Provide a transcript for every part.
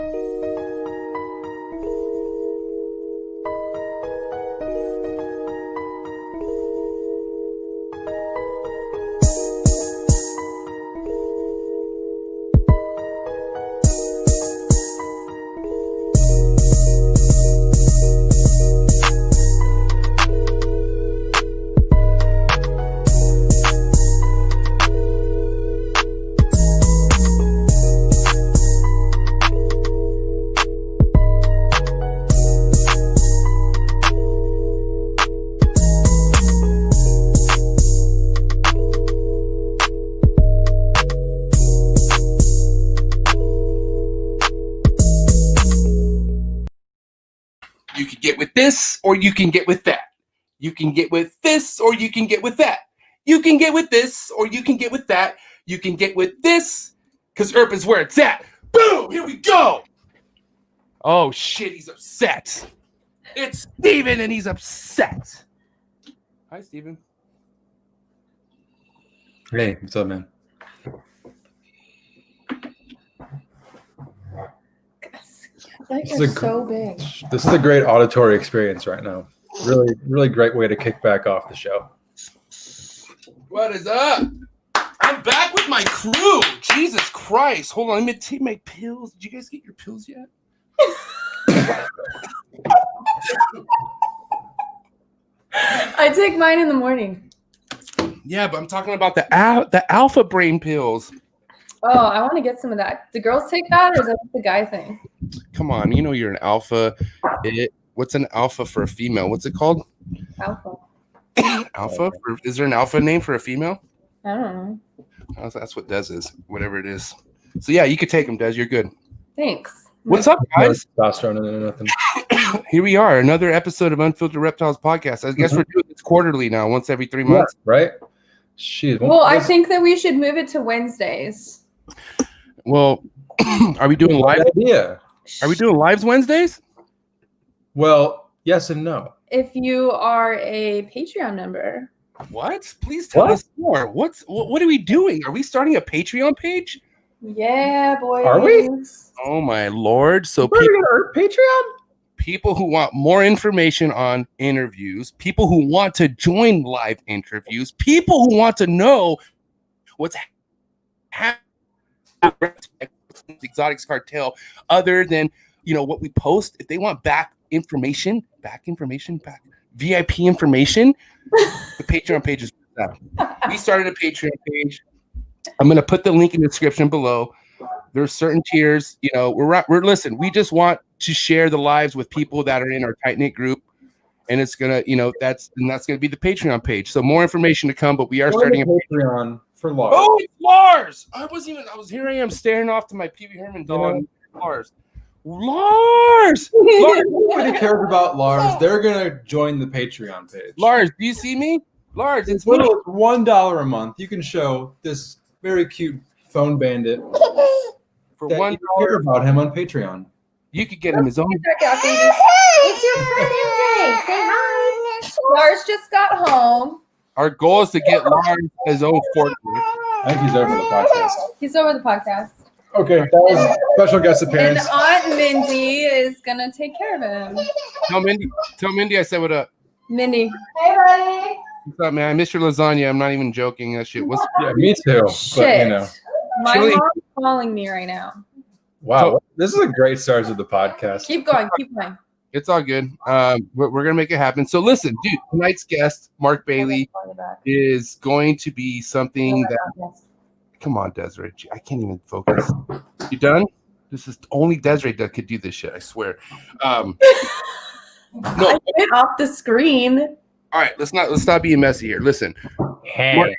You can get with this, or you can get with that. You can get with this, or you can get with that. You can get with this, or you can get with that. You can get with this, because Earp is where it's at. Boom! Here we go! Oh, shit, he's upset. It's Steven, and he's upset. Hi, Steven. Hey, what's up, man? This is so big. This is a great auditory experience right now. Really, really great way to kick back off the show. What is up? I'm back with my crew. Jesus Christ. Hold on, let me take my pills. Did you guys get your pills yet? I take mine in the morning. Yeah, but I'm talking about the alpha brain pills. Oh, I want to get some of that. Do girls take that, or is that the guy thing? Come on, you know you're an alpha. What's an alpha for a female? What's it called? Alpha. Alpha? Is there an alpha name for a female? I don't know. Oh, that's what Des is, whatever it is. So yeah, you could take them, Des. You're good. Thanks. What's up, guys? Nothing. Here we are, another episode of Unfiltered Reptiles Podcast. I guess we're doing this quarterly now, once every 3 months. Yeah, right? Shit. Well, I think that we should move it to Wednesdays. Well, are we doing live? Idea. Are we doing lives Wednesdays? Well, yes and no. If you are a Patreon member. What? Please tell us more. What are we doing? Are we starting a Patreon page? Yeah, boys. Are we? Oh my Lord! So Patreon? People who want more information on interviews, people who want to join live interviews, people who want to know what's happening Exotics Cartel, other than what we post. If they want back VIP information, the Patreon page is that. We started a Patreon page. I'm gonna put the link in the description below. There's certain tiers. We're listen. We just want to share the lives with people that are in our tight knit group, and it's gonna that's gonna be the Patreon page. So more information to come, but we are starting a Patreon for Lars. Oh, Lars! Here I am staring off to my Pee Wee Herman dog. Lars. Nobody cares about Lars. They're gonna join the Patreon page. Lars, do you see me? Lars, it's little. It's $1 a month. You can show this very cute phone bandit for $1. Hear about him on Patreon. You could get him his own. It's your birthday. Say hi. Lars just got home. Our goal is to get Lars his own Fortnite. I think he's over the podcast. He's over the podcast. Okay, that was a special guest appearance. And Aunt Mindy is gonna take care of him. Tell Mindy I said what up. Mindy. Hey, buddy. What's up, man? I missed your lasagna. I'm not even joking. That shit. Yeah, me too. Shit. But my mom's calling me right now. Wow, this is a great start to the podcast. Keep going. It's all good. We're gonna make it happen. So listen, dude. Tonight's guest, Marc Bailey, is going to be something that. Come on, Desiree. I can't even focus. You done? This is only Desiree that could do this shit. I swear. No. I get off the screen. All right, let's not being messy here. Listen. Hey. Marc,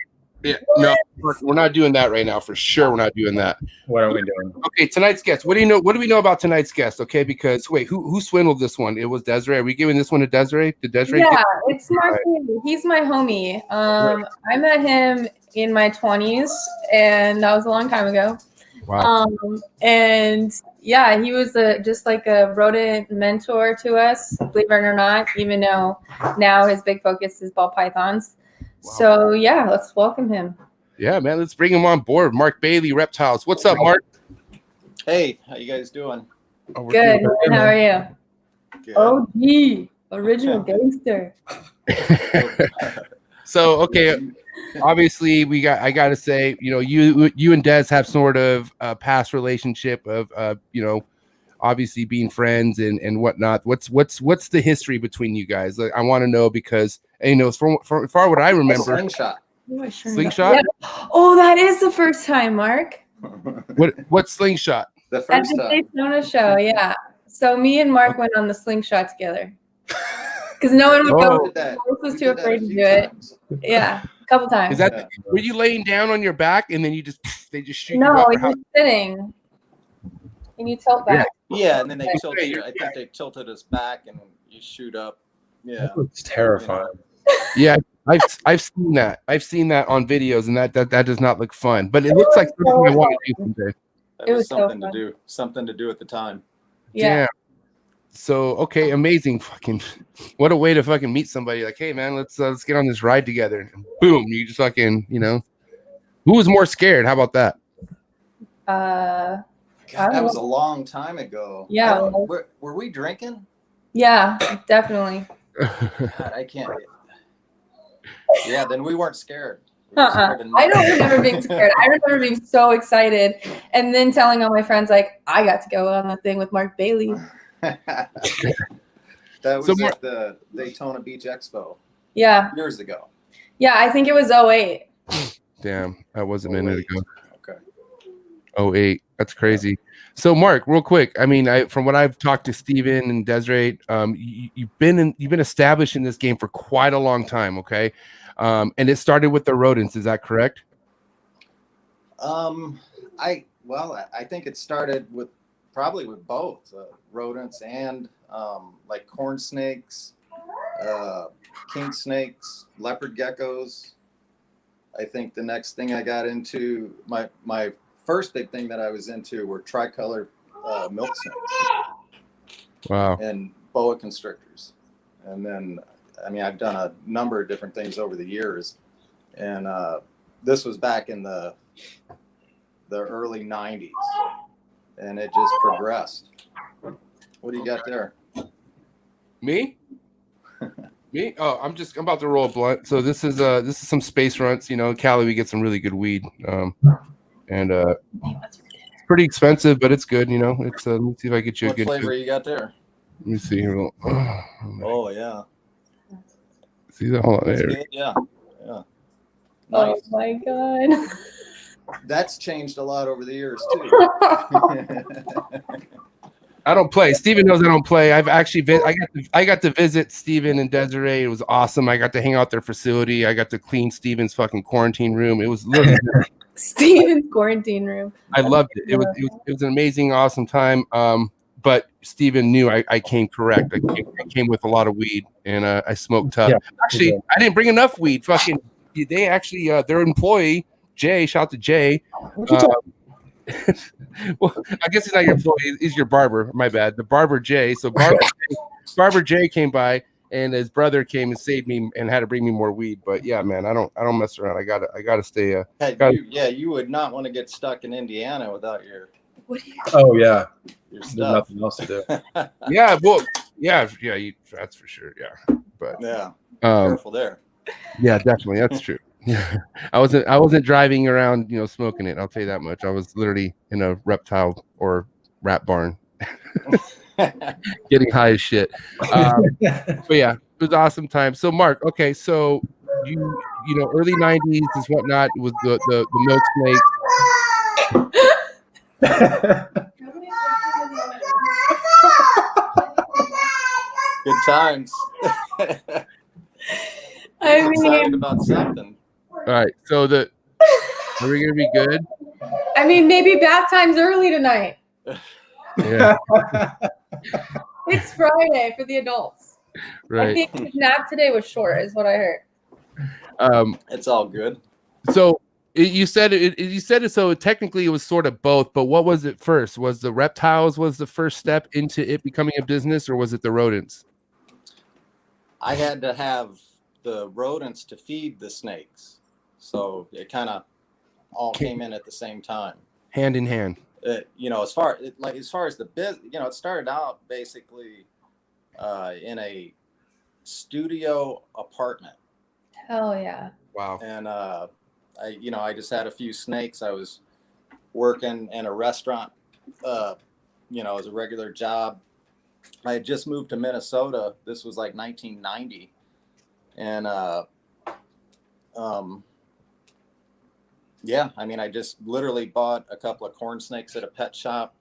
no, we're not doing that right now. For sure, we're not doing that. What are we doing? Okay, tonight's guest. What do we know about tonight's guest? Okay, because wait, who swindled this one? It was Desiree. Are we giving this one to Desiree? Did Desiree? Yeah, it's Marc. He's my homie. I met him in my 20s, and that was a long time ago. Wow. And yeah, he was just like a rodent mentor to us, believe it or not, even though now his big focus is ball pythons. Wow. So yeah, let's welcome him. Yeah, man, let's bring him on board. Marc Bailey, Reptiles. What's up, Marc? Hey, how you guys doing? Oh, we're Good. doing- How are you? Good. OG, original gangster. So okay, obviously I got to say, you and Des have sort of a past relationship of obviously being friends and whatnot. What's the history between you guys? Like, I want to know because from far what I remember, Slingshot. Slingshot? Yeah. Oh, that is the first time, Mark. What's Slingshot? The At first the time. Daytona show, yeah. So me and Mark went on the Slingshot together. Because no one would Oh. go. Did that. Mark was We too did that afraid a to few do it. times. Yeah, a couple times. Is that Yeah. were you laying down on your back and then they just shoot you No, up? Or you're sitting. And you tilt back. Yeah, and then they tilt Okay, you. I think they tilted us back and you shoot up. Yeah. That looks terrifying. Yeah, I've seen that. I've seen that on videos, and that does not look fun. But it looks like something I want to do someday. That It was was so something fun. to do. Something to do at the time. Yeah. Damn. So okay, amazing. Fucking, what a way to fucking meet somebody. Like, hey man, let's get on this ride together. And boom, you just fucking, who was more scared? How about that? I God, don't that was know. a long time ago. Yeah, I don't- it was. were we drinking? Yeah, definitely. God, I can't. Yeah, then we weren't scared. We were scared of I nothing. don't remember being scared. I remember being so excited and then telling all my friends, like, I got to go on the thing with Mark Bailey. That was So Mar- at the Daytona Beach Expo Yeah. years ago. Yeah, I think it was 08. Damn, that was a minute ago. Okay. 08. That's crazy. So Mark, real quick. I mean, from what I've talked to Steven and Desiree, you've been established in this game for quite a long time, okay? And it started with the rodents, is that correct? I think it started probably with both rodents and like corn snakes, king snakes, leopard geckos. I think the next thing I got into, my first big thing that I was into were tricolor milk snakes Wow. and boa constrictors. And then, I mean, I've done a number of different things over the years. And this was back in the early 90s. And it just progressed. What do you got there? Me? Me? Oh, I'm about to roll a blunt. So this is some space runts. In Cali we get some really good weed. And it's pretty expensive, but it's good. It's let me see if I get you a What good flavor you got there? Let me see here. Oh, yeah. See that? Hold on That's there. good. Yeah. Oh Nice. my God. That's changed a lot over the years, too. I don't play. Steven knows I don't play. I've actually I got to visit Steven and Desiree. It was awesome. I got to hang out their facility. I got to clean Steven's fucking quarantine room. It was literally Steven's quarantine room. I loved it. It was an amazing, awesome time. But Steven knew I came correct. I came with a lot of weed and I smoked tough. Yeah. Actually, I didn't bring enough weed. Fucking they actually their employee, Jay, shout out to Jay. Well, I guess he's not your employee, he's your barber. My bad. The barber Jay. So barber Jay came by and his brother came and saved me and had to bring me more weed. But yeah, man, I don't mess around. I gotta stay You would not want to get stuck in Indiana without your Oh yeah, your there's stuff. nothing else to do. yeah, well, yeah, that's for sure. Yeah. But Yeah. um Careful there. yeah, definitely. That's true. Yeah. I wasn't driving around, smoking it. I'll tell you that much. I was literally in a reptile or rat barn getting high as shit. But yeah, it was an awesome time. So Mark, okay, so you early 90s is whatnot. It was the milk snakes. Good times. I I'm excited mean, about something. All right, so are we gonna be good? maybe bath time's early tonight. Yeah, It's Friday for the adults. I right. think his nap today was short, is what I heard. It's all good. So you said it. So technically, it was sort of both. But what was it first? Was the reptiles was the first step into it becoming a business, or was it the rodents? I had to have the rodents to feed the snakes, so it kind of all came in at the same time. Hand in hand. as far as the biz, it started out basically in a studio apartment. Hell yeah. Wow. And I just had a few snakes. I was working in a restaurant, as a regular job. I had just moved to Minnesota. This was like 1990. And I just literally bought a couple of corn snakes at a pet shop,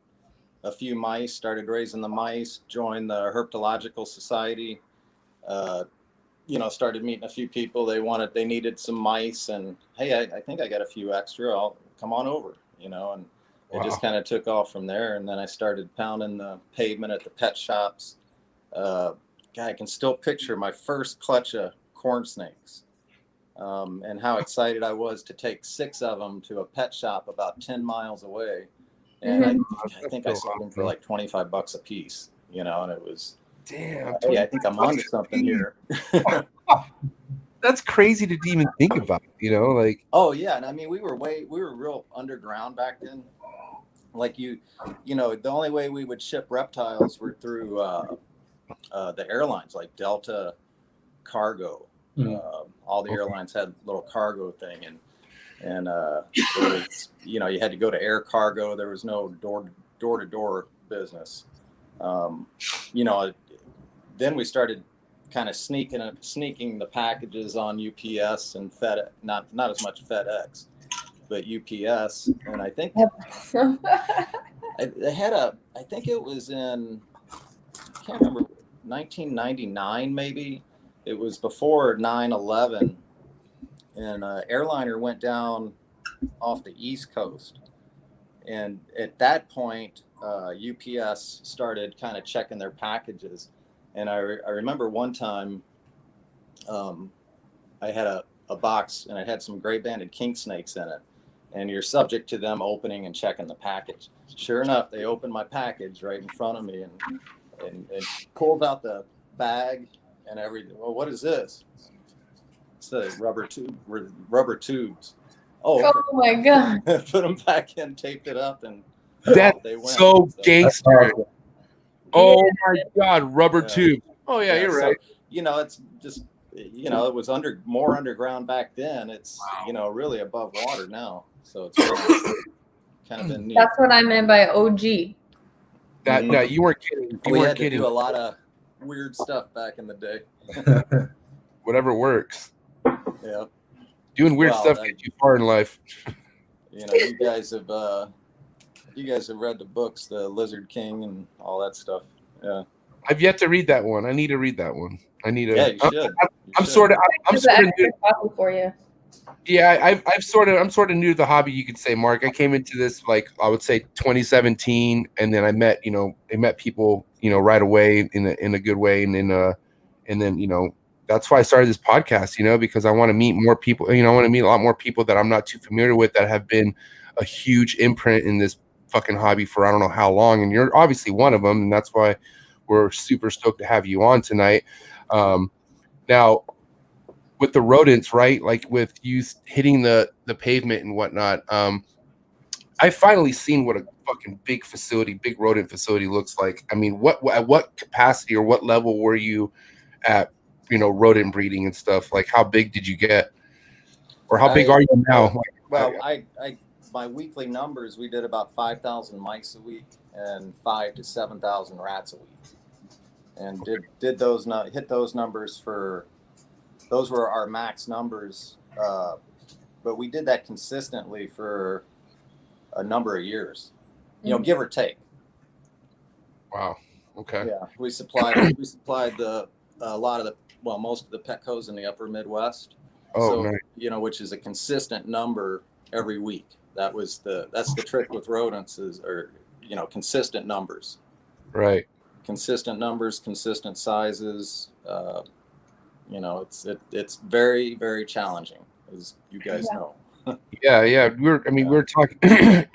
a few mice, started raising the mice, joined the Herpetological Society, started meeting a few people. They needed some mice, and hey, I think I got a few extra. I'll come on over, and it just kind of took off from there. And then I started pounding the pavement at the pet shops. I can still picture my first clutch of corn snakes, and how excited I was to take 6 of them to a pet shop about 10 miles away. And I think I sold them for like $25 a piece, and it was, damn. I think I'm onto something here. That's crazy to even think about, like. Oh yeah. And I mean, we were real underground back then. Like the only way we would ship reptiles were through the airlines, like Delta Cargo. All the airlines had a little cargo thing, and it was, you had to go to air cargo. There was no door-to-door business. Then we started kind of sneaking the packages on UPS and FedEx, not as much FedEx, but UPS. And I think they had I think it was in, I can't remember, 1999 maybe. It was before 9/11, and an airliner went down off the East Coast. And at that point, UPS started kind of checking their packages. And I remember one time I had a box, and it had some gray banded king snakes in it. And you're subject to them opening and checking the package. Sure enough, they opened my package right in front of me and pulled out the bag and everything. Well, what is this? It's the rubber tubes. Oh, okay. Oh my God. Put them back in, taped it up, and That's they went. so gangster. Oh my God, rubber Yeah. tube. Oh yeah, you're right. So, it's just, it was more underground back then. It's, really above water now. So it's kind of been neat. That's what I meant by OG. No, you weren't kidding. We had to do a lot of weird stuff back in the day. Whatever works. Yeah. Doing weird stuff gets you far in life. You guys have read the books, The Lizard King and all that stuff. Yeah. I've yet to read that one. I need to read that one. Yeah, you should. I'm sort of new. For you. Yeah, I'm sort of new to the hobby, you could say, Mark. I came into this like I would say 2017, and then I met people right away in a good way, and then that's why I started this podcast, because I want to meet more people. I want to meet a lot more people that I'm not too familiar with that have been a huge imprint in this fucking hobby for I don't know how long, and you're obviously one of them, and that's why we're super stoked to have you on tonight. Now, with the rodents, right? Like with you hitting the pavement and whatnot, I finally seen what a fucking big rodent facility looks like. I mean, at what capacity or what level were you at, rodent breeding and stuff? Like, how big did you get, or how big are you now? Well, my weekly numbers, we did about 5,000 mice a week and 5,000 to 7,000 rats a week, and hit those numbers those were our max numbers, but we did that consistently for a number of years, give or take. Wow. Okay. Yeah, we supplied most of the Petcos in the upper Midwest. Oh, so, nice. Which is a consistent number every week. That's the trick with rodents are consistent numbers. Right. Consistent numbers, consistent sizes. It's very, very challenging, as you guys know. Yeah. We were talking.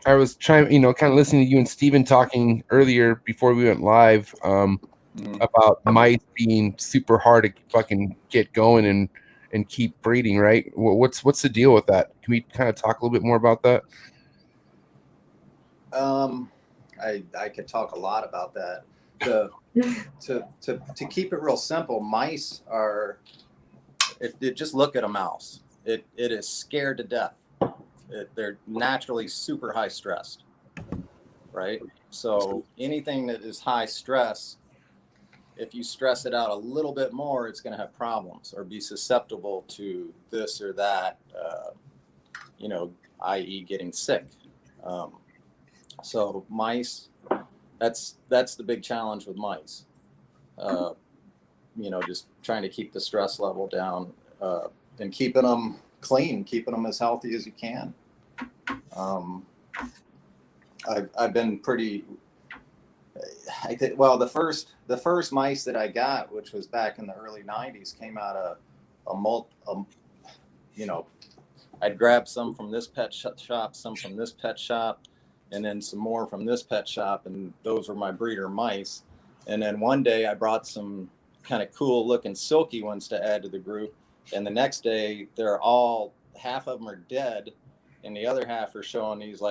I was trying, kind of listening to you and Steven talking earlier before we went live about mice being super hard to fucking get going and keep breeding, right? What's the deal with that? Can we kind of talk a little bit more about that? I could talk a lot about that. To keep it real simple, mice are, if you just look at a mouse, it is scared to death. They're naturally super high stressed, right? So anything that is high stress, if you stress it out a little bit more, it's going to have problems or be susceptible to this or that, i.e. getting sick. So mice, that's the big challenge with mice. Just trying to keep the stress level down and keeping them clean, keeping them as healthy as you can. I've been pretty. I think. Well, the first mice that I got, which was back in the early '90s, came out of I'd grab some from this pet shop, some from this pet shop, and then some more from this pet shop, and those were my breeder mice. And then one day I brought some kind of cool looking silky ones to add to the group, and the next day they're all, half of them are dead, and the other half are showing these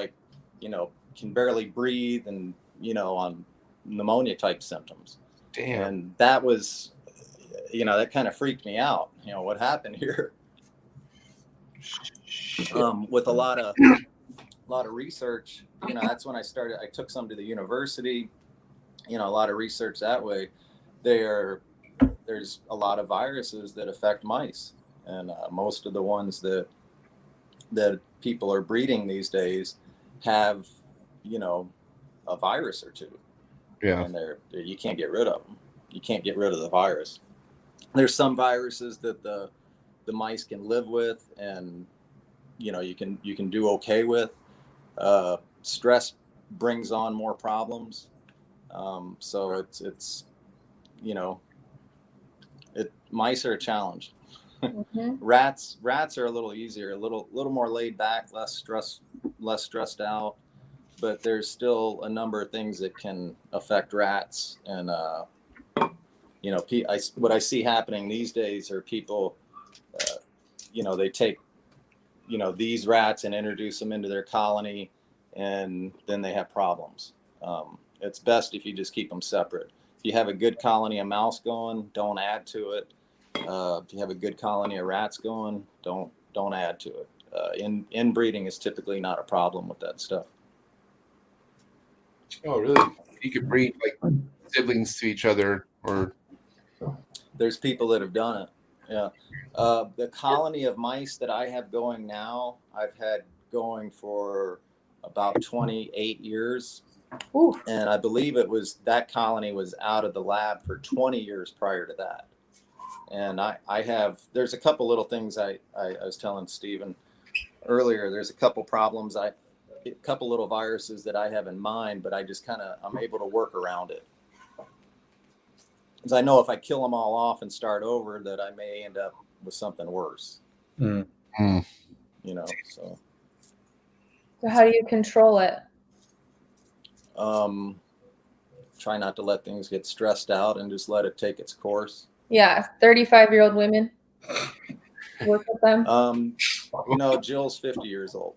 can barely breathe and on pneumonia type symptoms. Damn. And that was that kind of freaked me out. What happened here? With a lot of research, that's when I started. I took some to the university, a lot of research that way. There's a lot of viruses that affect mice, and most of the ones that people are breeding these days have a virus or two. Yeah. And you can't get rid of them. You can't get rid of the virus. There's some viruses that the mice can live with, and you can do okay with. Stress brings on more problems. So it's mice are a challenge. Mm-hmm. Rats are a little easier, a little more laid back, less stressed out, but there's still a number of things that can affect rats. And what I see happening these days are people they take these rats and introduce them into their colony, and then they have problems. It's best if you just keep them separate. If you have a good colony of mouse going, don't add to it. If you have a good colony of rats going, don't add to it. Inbreeding is typically not a problem with that stuff. Oh, really? You could breed like siblings to each other, or there's people that have done it. Yeah. The colony of mice that I have going now, I've had going for about 28 years. Ooh. And I believe that colony was out of the lab for 20 years prior to that. And there's a couple little things I was telling Steven earlier. There's a couple problems, a couple little viruses that I have in mind, but I'm able to work around it. Because I know if I kill them all off and start over, that I may end up with something worse. Mm. So how do you control it? Try not to let things get stressed out and just let it take its course. Yeah, 35-year-old women. Work with them. Jill's 50 years old.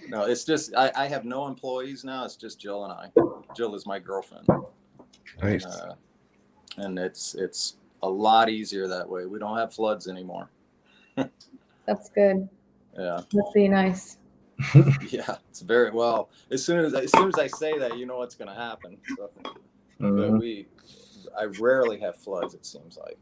No, it's just I have no employees now. It's just Jill and I. Jill is my girlfriend. Nice. And it's a lot easier that way. We don't have floods anymore. That's good. Yeah. Must be nice. Yeah, it's very well. As soon as I say that, you know what's going to happen. So, but I rarely have floods. It seems like.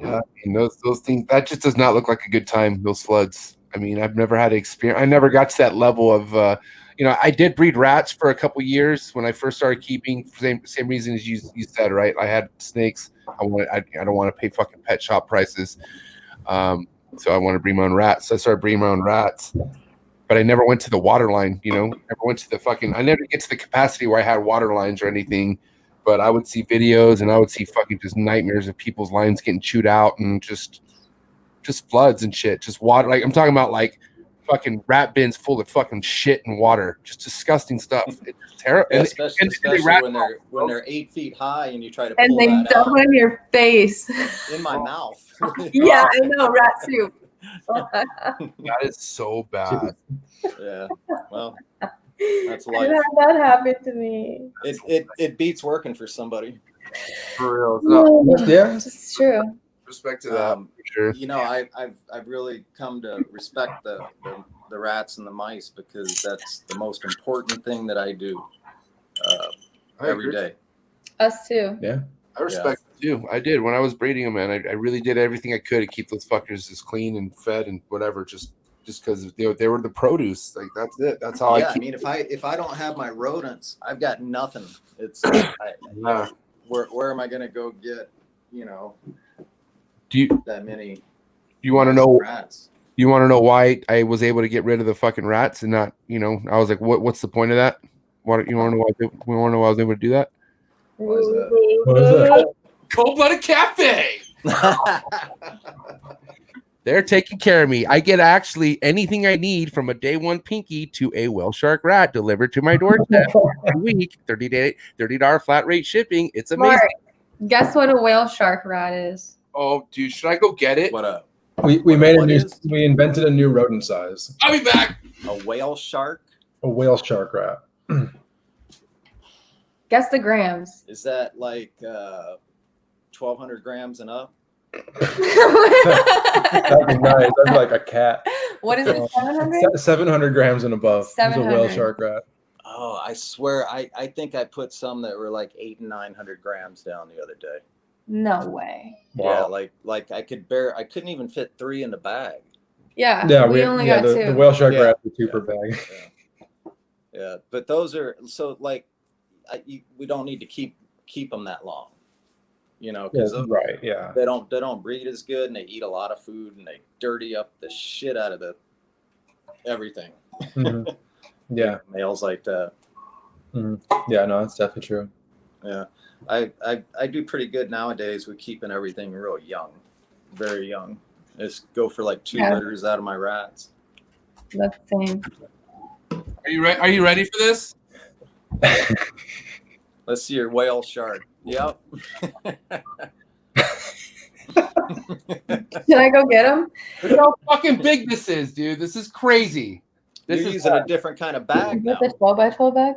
Yeah, those things, that just does not look like a good time. Those floods. I mean, I've never had experience. I never got to that level of, I did breed rats for a couple years when I first started keeping. Same reason as you said, right? I had snakes. I don't want to pay fucking pet shop prices. So I want to breed my own rats. So I started breeding my own rats, but I never went to the water line. Never went to I never get to the capacity where I had water lines or anything. But I would see videos and I would see fucking just nightmares of people's lines getting chewed out and just floods and shit. Just water. Like I'm talking about like fucking rat bins full of fucking shit and water. Just disgusting stuff. It's terrible. Yeah, especially when they're 8 feet high and you try to pull and they that dump out in your face. in my mouth. Yeah, I know, rat soup. That is so bad. Yeah. Well, that's I life. had that happen to me. It beats working for somebody. For real. No, Yeah. It's true. respect to that. For sure. You know, I've really come to respect the rats and the mice because that's the most important thing that I do I every agree. day. Us too. Yeah. I respect it too. I did when I was breeding them, man. I really did everything I could to keep those fuckers as clean and fed and whatever. Just because they were the produce. Like that's it. That's how Yeah, I I keep. mean, if I don't have my rodents, I've got nothing. It's Yeah. where am I going to go get, you know, Do you that many? you want to mice and know? rats? You want to know why I was able to get rid of the fucking rats and not? I was like, what's the point of that? What you want to know? We want to know why I was able to do that? Why is that? What is that? Cold-blooded cafe. They're taking care of me. I get actually anything I need from a day one pinky to a whale shark rat delivered to my doorstep every week. $30 flat rate shipping. It's amazing. Mark, guess what a whale shark rat is? Oh, dude, should I go get it? What up? We What is? we invented a new rodent size. I'll be back. A whale shark? A whale shark rat. Guess the grams. Is that like 1,200 grams and up? That'd be nice. That'd be like a cat. What is it? 700? 700 grams and above. It's a whale 700. shark rat. Oh, I swear, I think I put some that were like 800 and 900 grams down the other day. No way. Yeah, Wow. like I couldn't even fit 3 in the bag. Yeah. Yeah, we only got the 2. whale shark Yeah. rat is a 2 per bag. Yeah, but those are so like we don't need to keep them that long, you know, because Right. Yeah. they don't breed as good and they eat a lot of food and they dirty up the shit out of everything. Mhm. Yeah. Males like that. Yeah. No, that's definitely true. Yeah, I do pretty good nowadays with keeping everything real young, very young. Just go for like 2 litters out of my rats. That's the same. Are you ready for this? Let's see your whale shark. Yep. Should I go get him? Look how fucking big this is, dude. This is crazy. This You're is using a different kind of bag now. With the 12 by 12 bag?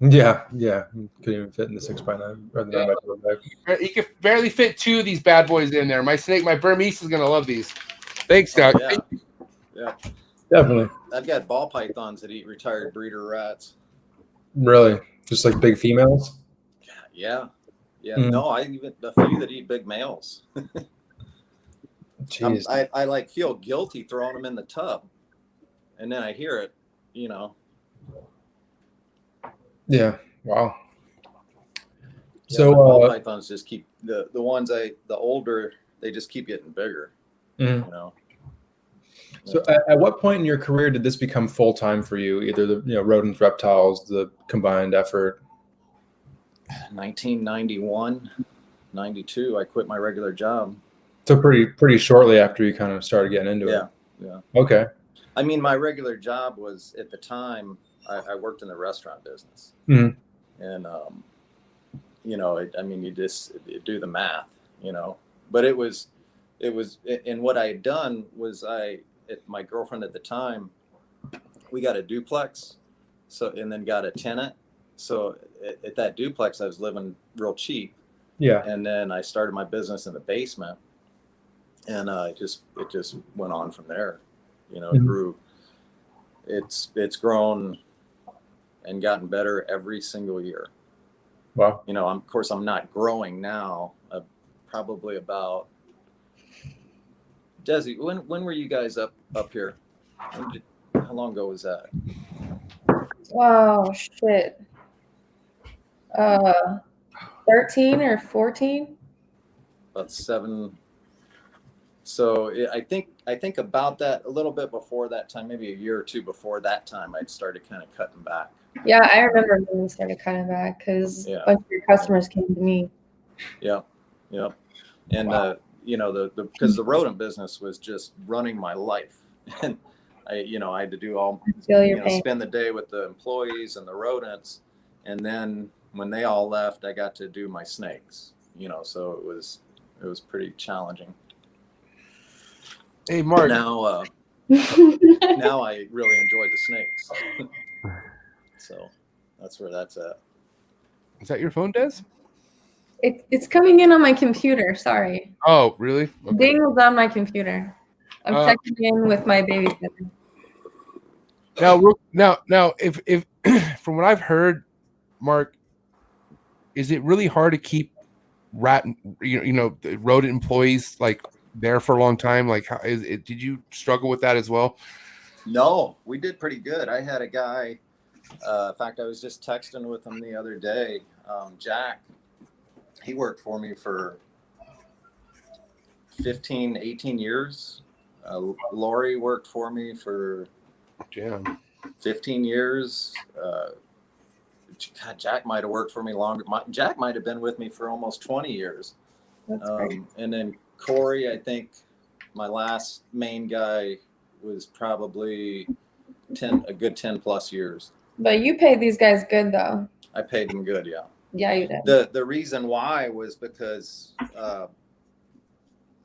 Yeah. Yeah. Couldn't even fit in the 6x9 or the 9x12 bag. You could barely fit 2 of these bad boys in there. My Burmese is gonna love these. Thanks, Doug. Yeah. Definitely. I've got ball pythons that eat retired breeder rats. Really. Just like big females. Yeah. Mm. No, I even a few that eat big males. Jeez. I like feel guilty throwing them in the tub, and then I hear it, you know. Yeah. Wow. Yeah, So, my ball pythons just keep the ones the older, they just keep getting bigger. Mhm. You know. So at what point in your career did this become full time for you? Either the rodents, reptiles, the combined effort. 1991, 92, I quit my regular job. So pretty shortly after you kind of started getting into it. Yeah. Okay. I mean, my regular job was at the time I worked in the restaurant business, Mhm. and you know, you just do the math, you know. But it was, and what I had done was my girlfriend at the time, we got a duplex, and then got a tenant. So at that duplex, I was living real cheap. Yeah. And then I started my business in the basement, and it just went on from there. You know, it grew. It's grown and gotten better every single year. Wow. You know, of course, I'm not growing now. Probably about. Desi, when were you guys up here? How long ago was that? Oh, shit. 13 or 14? About 7. So I think about that a little bit before that time, maybe a year or 2 before that time, I'd started kind of cutting back. Yeah, I remember when we started cutting back because a bunch of your customers came to me. Yeah. And you know, because the rodent business was just running my life, and I had to do all, spend the day with the employees and the rodents, and then when they all left, I got to do my snakes. You know, so it was pretty challenging. Hey, Marc. Now, now I really enjoy the snakes. So that's where that's at. Is that your phone, Des? It's coming in on my computer. Sorry. Oh, really? Okay. Ding was on my computer. I'm checking in with my babysitter. Now, if from what I've heard, Marc, is it really hard to keep rodent employees like there for a long time? Like, how is it? Did you struggle with that as well? No, we did pretty good. I had a guy. In fact, I was just texting with him the other day. Jack, he worked for me for 15, 18 years. Lori worked for me for 15 years. God, Jack might have worked for me longer. Jack might have been with me for almost 20 years. And then Corey, I think my last main guy was probably a good 10 plus years. But you paid these guys good, though. I paid them good, yeah. Yeah, you did. The reason why was because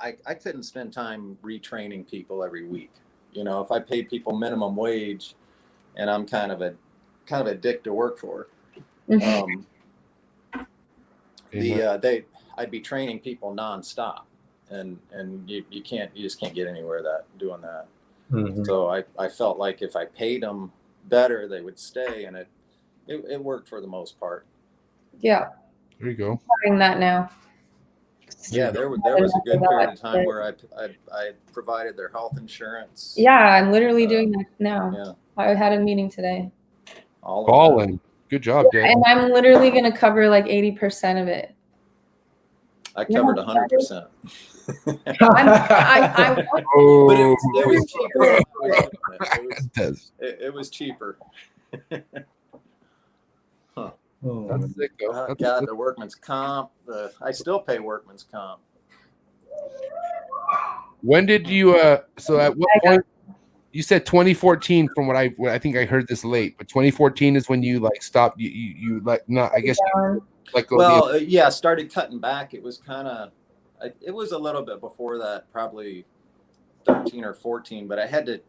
I couldn't spend time retraining people every week. You know, if I paid people minimum wage, and I'm kind of a dick to work for, I'd be training people nonstop, and you just can't get anywhere doing that. Mm-hmm. So I felt like if I paid them better, they would stay, and it worked for the most part. Yeah. There you go. Having that now. Yeah, there was a good period of time where I provided their health insurance. Yeah, I'm literally doing that now. Yeah. I had a meeting today. Balling. Good job, Dave. And I'm literally going to cover like 80% of it. I covered 100%. But it was cheaper. It was cheaper. Huh. That's sick, though. God, the workman's comp. I still pay workman's comp. When did you? So at what point? You said 2014. From what I think I heard this late, but 2014 is when you like stopped. You like not. I guess. Yeah, started cutting back. It was kind of. It was a little bit before that, probably 13 or 14. But I had to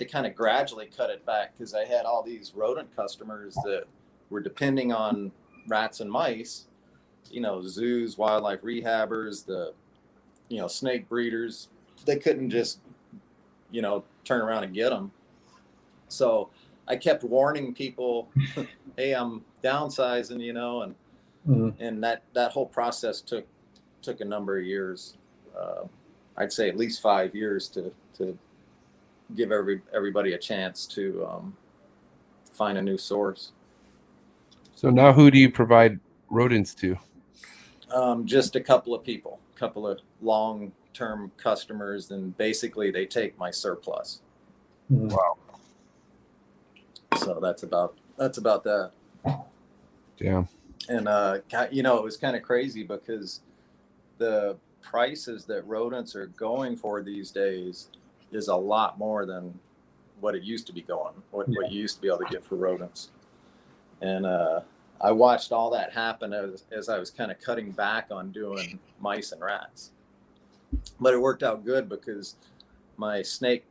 kind of gradually cut it back because I had all these rodent customers that were depending on rats and mice, zoos, wildlife rehabbers, snake breeders. They couldn't just, turn around and get them. So I kept warning people, hey, I'm downsizing, and that whole process took a number of years. I'd say at least 5 years to give everybody a chance to find a new source. So now who do you provide rodents to? Just a couple of people, a couple of long-term customers, and basically they take my surplus. Wow. So that's about that. Damn. And it was kind of crazy because the prices that rodents are going for these days is a lot more than what it used to be going, what you used to be able to get for rodents. And I watched all that happen as I was kind of cutting back on doing mice and rats. But it worked out good because my snake,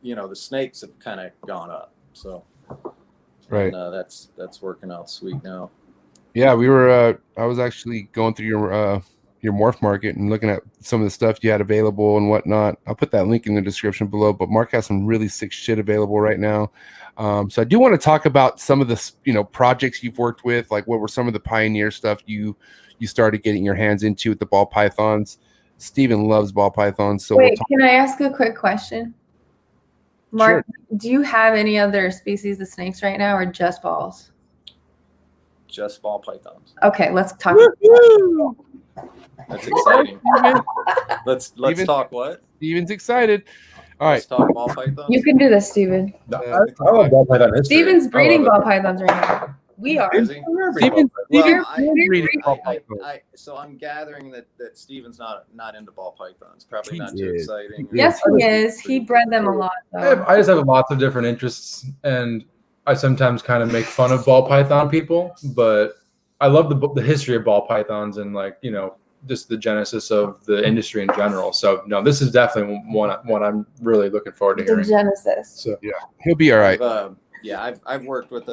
the snakes have kind of gone up. So right. And, that's working out sweet now. Yeah, we were. I was actually going through your morph market and looking at some of the stuff you had available and whatnot. I'll put that link in the description below. But Marc has some really sick shit available right now. So I do want to talk about some of the projects you've worked with, like what were some of the pioneer stuff you started getting your hands into with the ball pythons. Steven loves ball pythons. So wait, can I ask a quick question? Marc, sure. Do you have any other species of snakes right now or just balls? Just ball pythons. Okay, let's talk. That's exciting. Let's talk what? Steven's excited. All right. Let's talk ball pythons. You can do this, Steven. I love ball python history. Steven's breeding ball pythons right now. We are. So I'm gathering that Steven's not into ball pythons. Probably not too exciting. Yes, he is. He bred them a lot, though. I just have lots of different interests, and I sometimes kind of make fun of ball python people, but I love the history of ball pythons and just the genesis of the industry in general. So no, this is definitely one I'm really looking forward to The hearing. genesis. So He'll be all right. I've worked with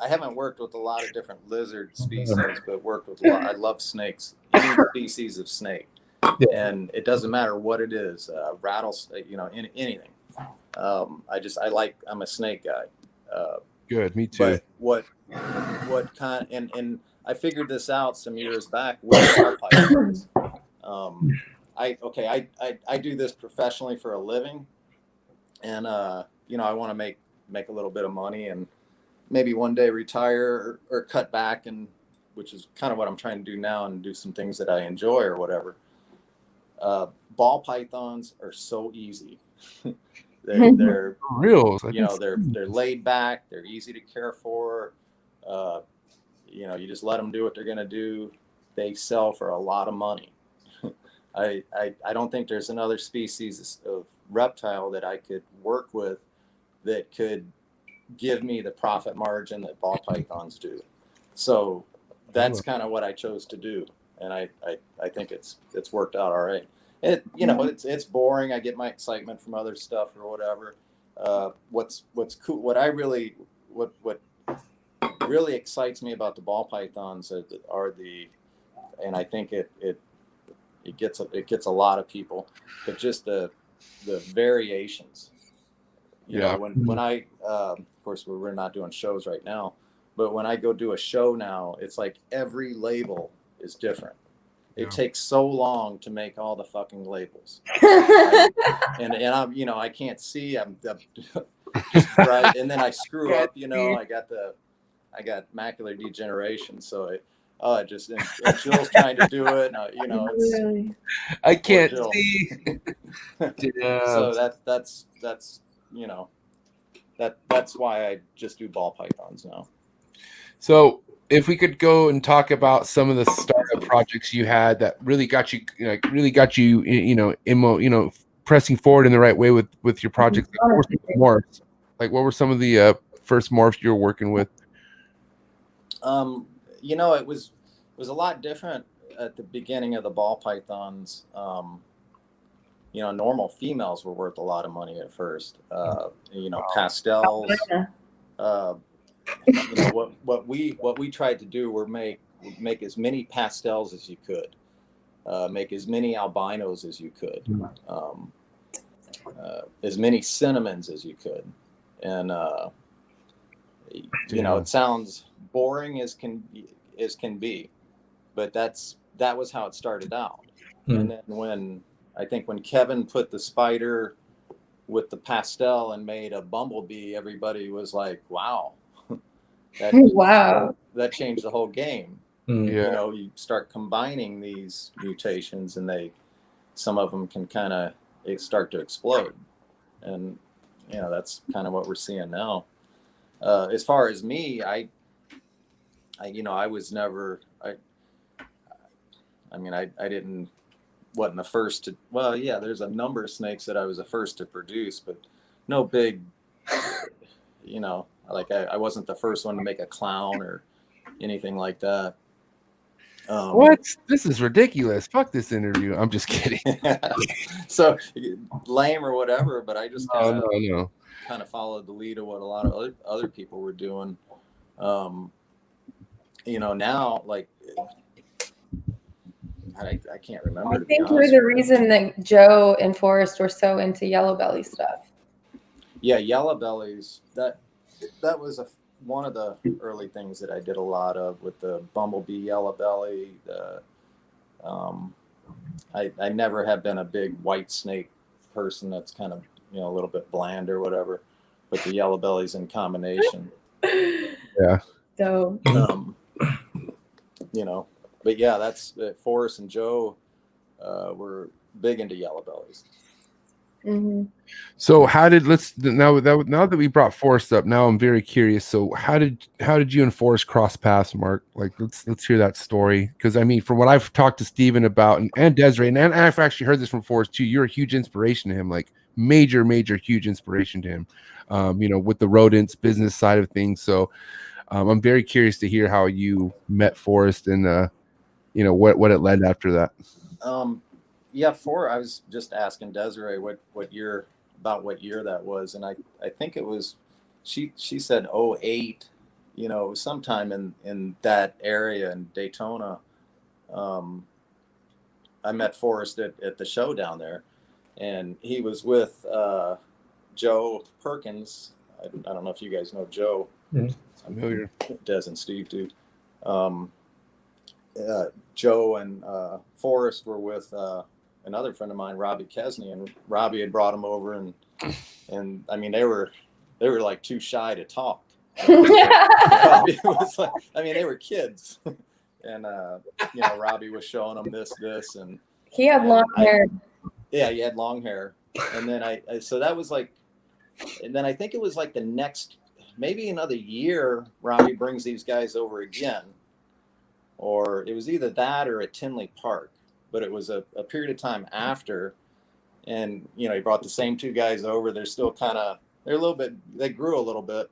I haven't worked with a lot of different lizard species, but worked with a lot. I love snakes, any species of snake, and it doesn't matter what it is, rattlesnake, anything. I'm a snake guy. Good, me too. But what kind? And I figured this out some years back with ball pythons. I do this professionally for a living, and I want to make a little bit of money and maybe one day retire or cut back, and which is kind of what I'm trying to do now, and do some things that I enjoy or whatever. Ball pythons are so easy. They're real. They're laid back. They're easy to care for. You just let them do what they're going to do. They sell for a lot of money. I don't think there's another species of reptile that I could work with that could give me the profit margin that ball pythons do. So that's kind of what I chose to do, and I think it's worked out all right. It's boring. I get my excitement from other stuff or whatever. What's cool? What really excites me about the ball pythons are and I think it gets a lot of people, but just the variations. When I of course we're not doing shows right now, but when I go do a show now, it's like every label is different. It takes so long to make all the fucking labels, and I'm I can't see. I'm just right, and then I screw up. I got macular degeneration, so Jill's trying to do it. It's I can't see. So that's why I just do ball pythons now. So if we could go and talk about some of the startup projects you had that really got you, pressing forward in the right way with your projects. What were some of the first morphs you were working with? It was a lot different at the beginning of the ball pythons. Normal females were worth a lot of money at first. Pastels. What we tried to do were make as many pastels as you could, make as many albinos as you could, as many cinnamons as you could, and it sounds boring as can be, but that was how it started out. And then when Kevin put the spider with the pastel and made a bumblebee, everybody was like, wow. That changed the whole game. You start combining these mutations, and some of them can kind of start to explode, and that's kind of what we're seeing now. As far as me, I was never wasn't the first to. Well, yeah, there's a number of snakes that I was the first to produce, but no big. I wasn't the first one to make a clown or anything like that. What? This is ridiculous. Fuck this interview. I'm just kidding. So lame or whatever, but I just kind of followed the lead of what a lot of other people were doing. Now, I can't remember. I think you're the reason that Joe and Forrest were so into yellow belly stuff. Yeah, yellow bellies. That was one of the early things that I did a lot of with the bumblebee yellow belly. I never have been a big white snake person. That's kind of a little bit bland or whatever, but the yellow bellies in combination. Yeah. So. But yeah, that's Forrest and Joe were big into yellow bellies. Mm-hmm. So now that we brought Forrest up, now I'm very curious. So how did you and Forrest cross paths, Marc? Like let's hear that story, because from what I've talked to Steven about and Desiree, and I've actually heard this from Forrest too. You're a huge inspiration to him, like major huge inspiration to him. With the rodents business side of things. So I'm very curious to hear how you met Forrest and what it led after that. Yeah, I was just asking Desiree what year that was, and I think it was she said 08, sometime in that area in Daytona. I met Forrest at the show down there, and he was with Joe Perkins. I don't know if you guys know Joe. Mm-hmm. Familiar. Des and Steve do. Joe and Forrest were with another friend of mine, Robbie Kesney, and Robbie had brought him over, and I mean they were like too shy to talk. Robbie was like, I mean, they were kids, and Robbie was showing them this, and he had long hair. Yeah, he had long hair, and then so that was like, and then I think it was like the next, maybe another year, Robbie brings these guys over again, or it was either that or at Tinley Park, but it was a period of time after, and he brought the same two guys over. They're still they grew a little bit.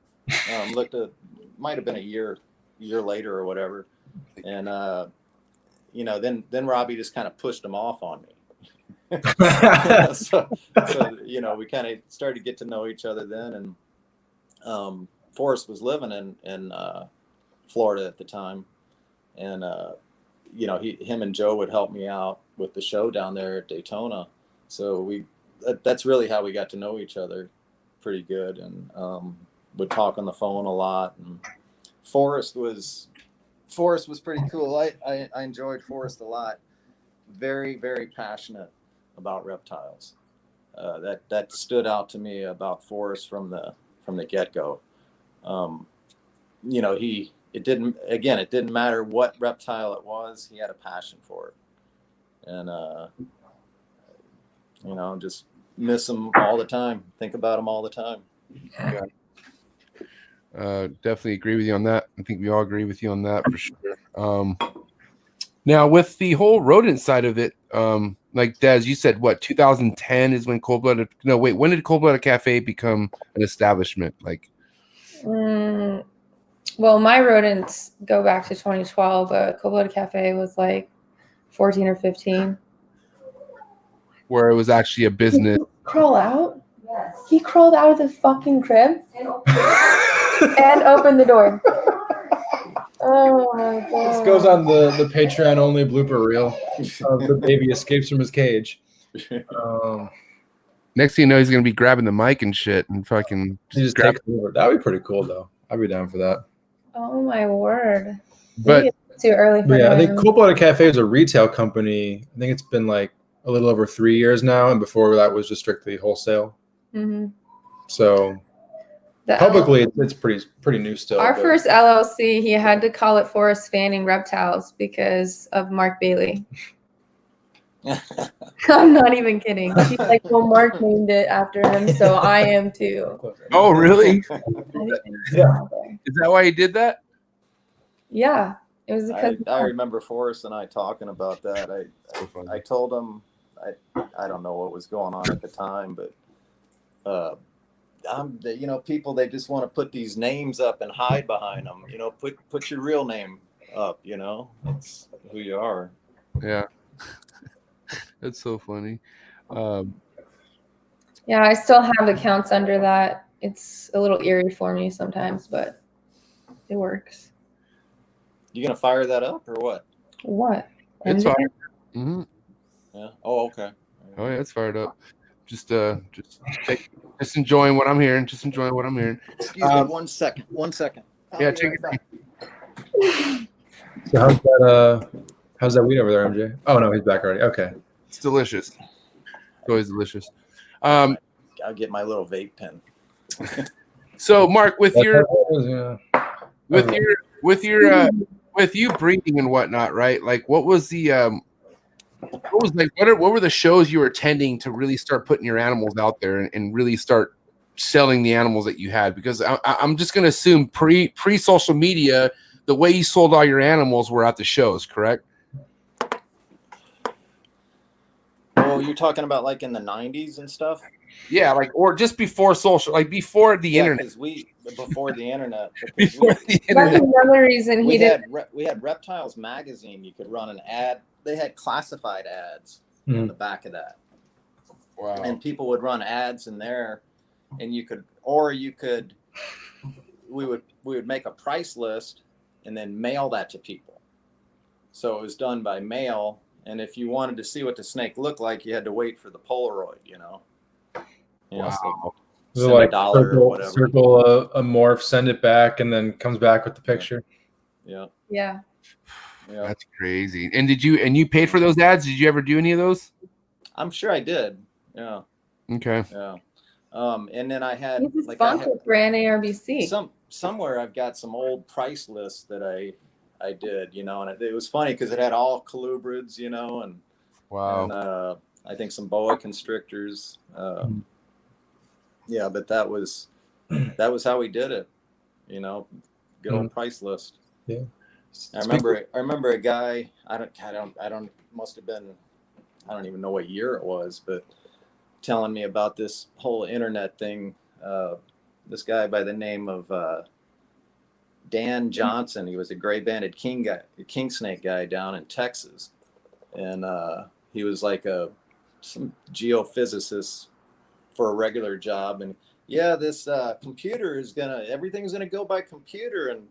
Might have been a year later or whatever, and then Robbie just kind of pushed them off on me. so we kind of started to get to know each other then, and Forrest was living in Florida at the time, and him and Joe would help me out with the show down there at Daytona, so that's really how we got to know each other pretty good, and would talk on the phone a lot. And Forrest was pretty cool. I enjoyed Forrest a lot. Very, very passionate about reptiles. That stood out to me about Forrest from the get-go. It didn't matter what reptile it was, he had a passion for it. And just miss him all the time. Think about him all the time. Yeah. Definitely agree with you on that. I think we all agree with you on that for sure. Now with the whole rodent side of it, like Des, you said, 2010 is when when did Cold Blooded Cafe become an establishment? Well, my rodents go back to 2012, but Cold Blooded Cafe was like 14 or 15. Where it was actually a business. Crawl out? Yes. He crawled out of the fucking crib and opened the door. Oh my god. This goes on the Patreon only blooper reel of the baby escapes from his cage. Next thing you know, he's gonna be grabbing the mic and shit and fucking just grab it over. That'd be pretty cool though. I'd be down for that. Oh my word. But maybe it's too early for I think him. Cold Blooded Cafe is a retail company. I think it's been like a little over 3 years now, and before that was just strictly wholesale. Mm-hmm. So publicly, it's pretty new still. Our first LLC, he had to call it Forrest Fanning Reptiles because of Marc Bailey. I'm not even kidding. He's like, well, Marc named it after him, so I am too. Oh, really? Yeah. Is that why he did that? Yeah, it was because I remember Forrest and I talking about that. I told him I don't know what was going on at the time, but people, they just want to put these names up and hide behind them. Put your real name up. It's who you are. Yeah. That's so funny. yeah, I still have accounts under that. It's a little eerie for me sometimes, but it works. You gonna fire that up or what? What? It's fine. Mm-hmm. Yeah. Oh, okay. Oh yeah, it's fired up. Just enjoying what I'm hearing. Just enjoying what I'm hearing. Excuse me, 1 second. 1 second. Yeah, take it back. So how's that weed over there, MJ? Oh no, he's back already. Okay. It's delicious. It's always delicious. I'll get my little vape pen. So Marc, with you breeding and whatnot, right? Like, what were the shows you were attending to really start putting your animals out there and really start selling the animals that you had? Because I'm just going to assume pre social media, the way you sold all your animals were at the shows, correct? Well, Oh, you're talking about like in the 90s and stuff? Yeah, like, or just before social, like before the internet. Because before the internet. Before the That's internet. another reason he did. We had Reptiles magazine. You could run an ad. They had classified ads in the back of that. Wow. And people would run ads in there, and we would make a price list and then mail that to people. So it was done by mail, and if you wanted to see what the snake looked like, you had to wait for the Polaroid, Wow. So send like $1 or whatever. circle a morph, send it back, and then comes back with the picture. Yeah. That's crazy. And you paid for those ads? Did you ever do any of those? I'm sure I did. Yeah. Okay. Yeah. And then I had He's a sponsor for NARBC. Somewhere I've got some old price lists that I did, and it was funny because it had all colubrids, and Wow. And I think some boa constrictors. Yeah, but that was how we did it, good old price list. Yeah. I remember a guy, I don't even know what year it was, but telling me about this whole internet thing. This guy by the name of Dan Johnson, he was a gray banded king snake guy down in Texas. And he was like some geophysicist for a regular job. And yeah, this computer everything's gonna go by computer. And,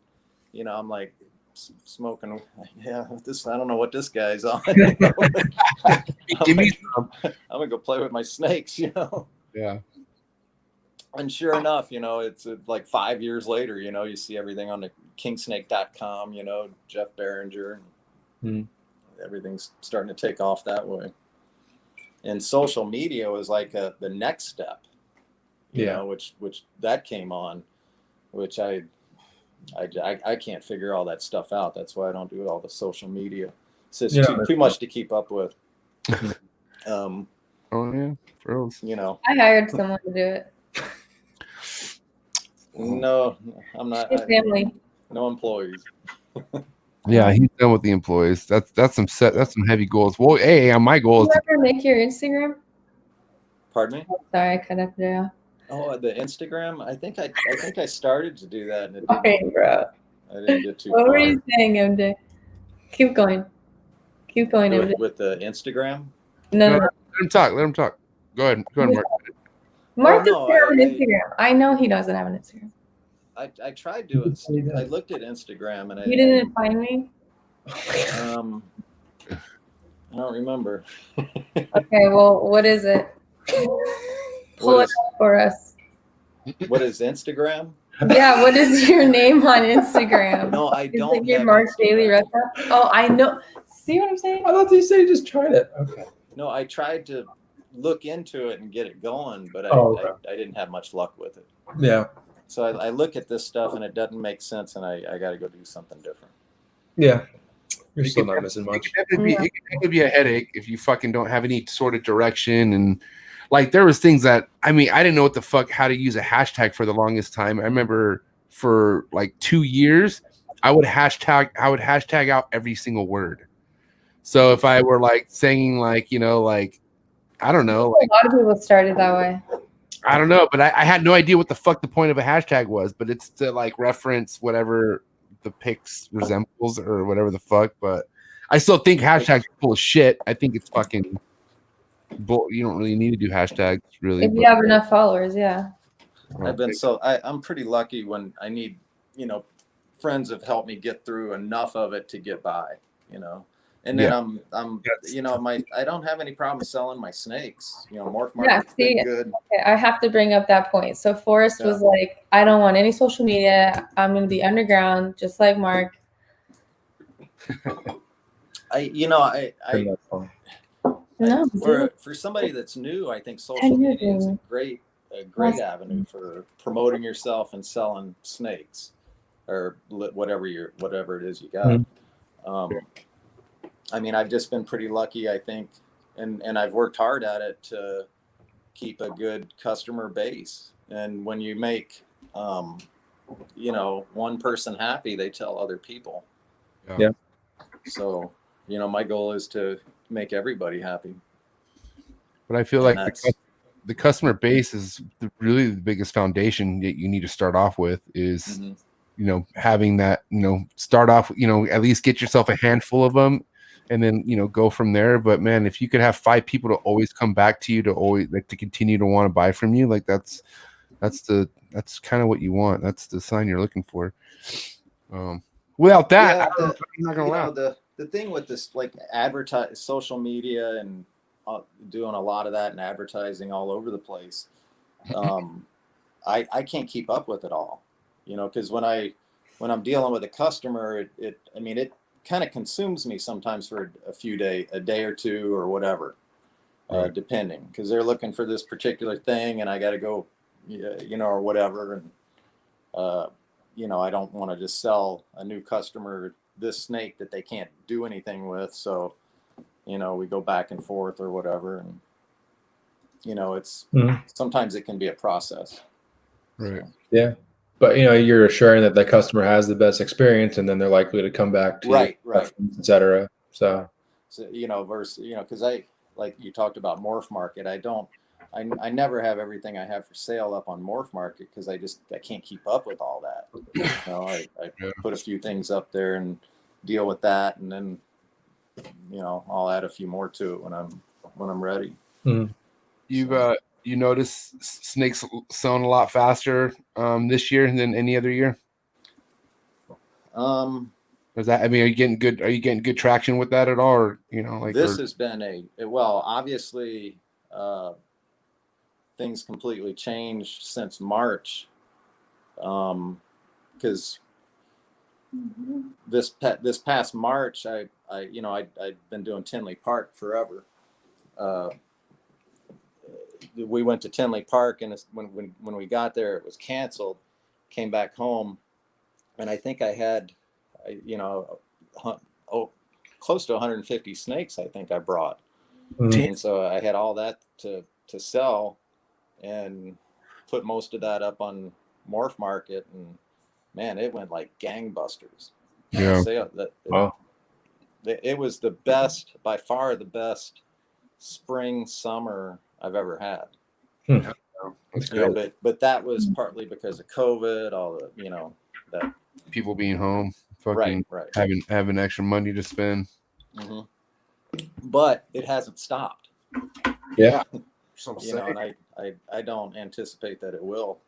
I'm like smoking. Yeah, I don't know what this guy's on. Give me some. I'm gonna go play with my snakes, Yeah. And sure enough, it's like 5 years later, you see everything on the kingsnake.com, Jeff Behringer, everything's starting to take off that way. And social media was like the next step, which that came on, which I can't figure all that stuff out. That's why I don't do all the social media. It's just too much to keep up with. Oh yeah, girls. I hired someone to do it. No, I'm not. His family. No employees. Yeah, he's done with the employees. That's some heavy goals. Well, hey, my goal is Did you ever make your Instagram? Pardon me? Oh, sorry, I cut up there. Oh, the Instagram. I think I started to do that, and Okay, bro. I didn't get too What far. were you saying, MJ? Keep going, MJ. With the Instagram. No. Let him talk. Go ahead, Mark. Mark no, doesn't have an Instagram. I know he doesn't have an Instagram. I tried to. I looked at Instagram, and You didn't find me? I don't remember. Okay, well, what is it? Pull it up for us. What is Instagram? Yeah, what is your name on Instagram? No, I don't. Is it your Marc Daily Reptile? Oh, I know. See what I'm saying? I thought you said you just tried it. Okay. No, I tried to look into it and get it going, but I didn't have much luck with it. Yeah. So I look at this stuff and it doesn't make sense, and I got to go do something different. Yeah. You're still not missing much. It could definitely be a headache if you fucking don't have any sort of direction. And like there was things that I didn't know how to use a hashtag for the longest time. I remember for like 2 years, I would hashtag out every single word. So if I were like saying like, I don't know. A lot of people started that way. I don't know, but I had no idea what the fuck the point of a hashtag was, but it's to like reference whatever the pics resembles or whatever the fuck. But I still think hashtags are full of shit. I think it's fucking you don't really need to do hashtags really. If you have enough followers, yeah. I'm pretty lucky when I need, friends have helped me get through enough of it to get by, And then I don't have any problem selling my snakes. Morph Market's been good. Okay, I have to bring up that point. So Forrest was like, I don't want any social media. I'm going to be underground, just like Marc. For somebody that's new, I think social media is a great avenue for promoting yourself and selling snakes or whatever it is you got. I've just been pretty lucky, I think, and I've worked hard at it to keep a good customer base. And when you make, one person happy, they tell other people. Yeah. So, my goal is to make everybody happy. But I feel And like the customer base is really the biggest foundation that you need to start off with is, having that, start off, at least get yourself a handful of them and then, go from there. But man, if you could have 5 people to always come back to you, to always like to continue to want to buy from you, like that's kind of what you want. That's the sign you're looking for. Without that, I'm not gonna lie. The thing with this, like social media and doing a lot of that and advertising all over the place, I can't keep up with it all, because when I'm dealing with a customer, it kind of consumes me sometimes for a day or two or whatever, Right. depending, because they're looking for this particular thing and I got to go, or whatever. And, I don't want to just sell a new customer this snake that they can't do anything with. So, we go back and forth or whatever. And, it's sometimes it can be a process. Right. So. Yeah. But, you're assuring that the customer has the best experience and then they're likely to come back to Right. et cetera. So, versus, because like you talked about Morph Market, I never have everything I have for sale up on Morph Market because I can't keep up with all that. I put a few things up there and deal with that, and then I'll add a few more to it when I'm ready. Mm-hmm. You notice snakes selling a lot faster this year than any other year? Is that? Are you getting good traction with that at all? Or has been obviously. Things completely changed since March, because this past March, I'd been doing Tinley Park forever. We went to Tinley Park, and when we got there, it was canceled. Came back home, and I think I had, close to 150 snakes. I think I brought, and so I had all that to sell. And put most of that up on Morph Market, and man, it went like gangbusters. Yeah. Wow. It was by far the best spring summer I've ever had. That's great. But that was partly because of COVID, all the that people being home, fucking right. having extra money to spend. Mm-hmm. But it hasn't stopped. Yeah. And I don't anticipate that it will.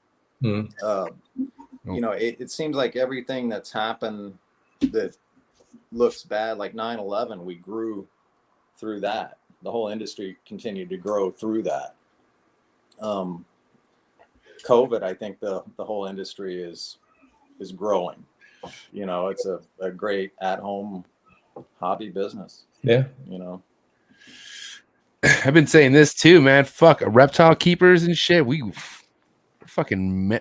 It seems like everything that's happened that looks bad, like 9/11, we grew through that. The whole industry continued to grow through that. COVID, I think the whole industry is growing. It's a great at-home hobby business. Yeah. I've been saying this too, man. Fuck reptile keepers and shit. We're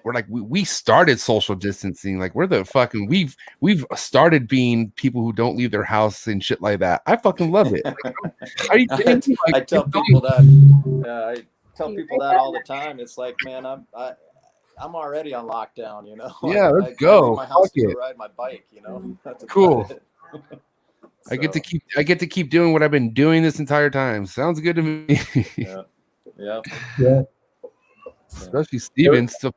like we started social distancing. Like we're the fucking we've started being people who don't leave their house and shit like that. I fucking love it. Like, are you kidding me? Like, I tell people that. I tell people that all the time. It's like, man, I'm already on lockdown. Yeah, let's go. I leave my house to ride my bike. That's cool. I get to keep doing what I've been doing this entire time. Sounds good to me. Yeah. Especially Steven. It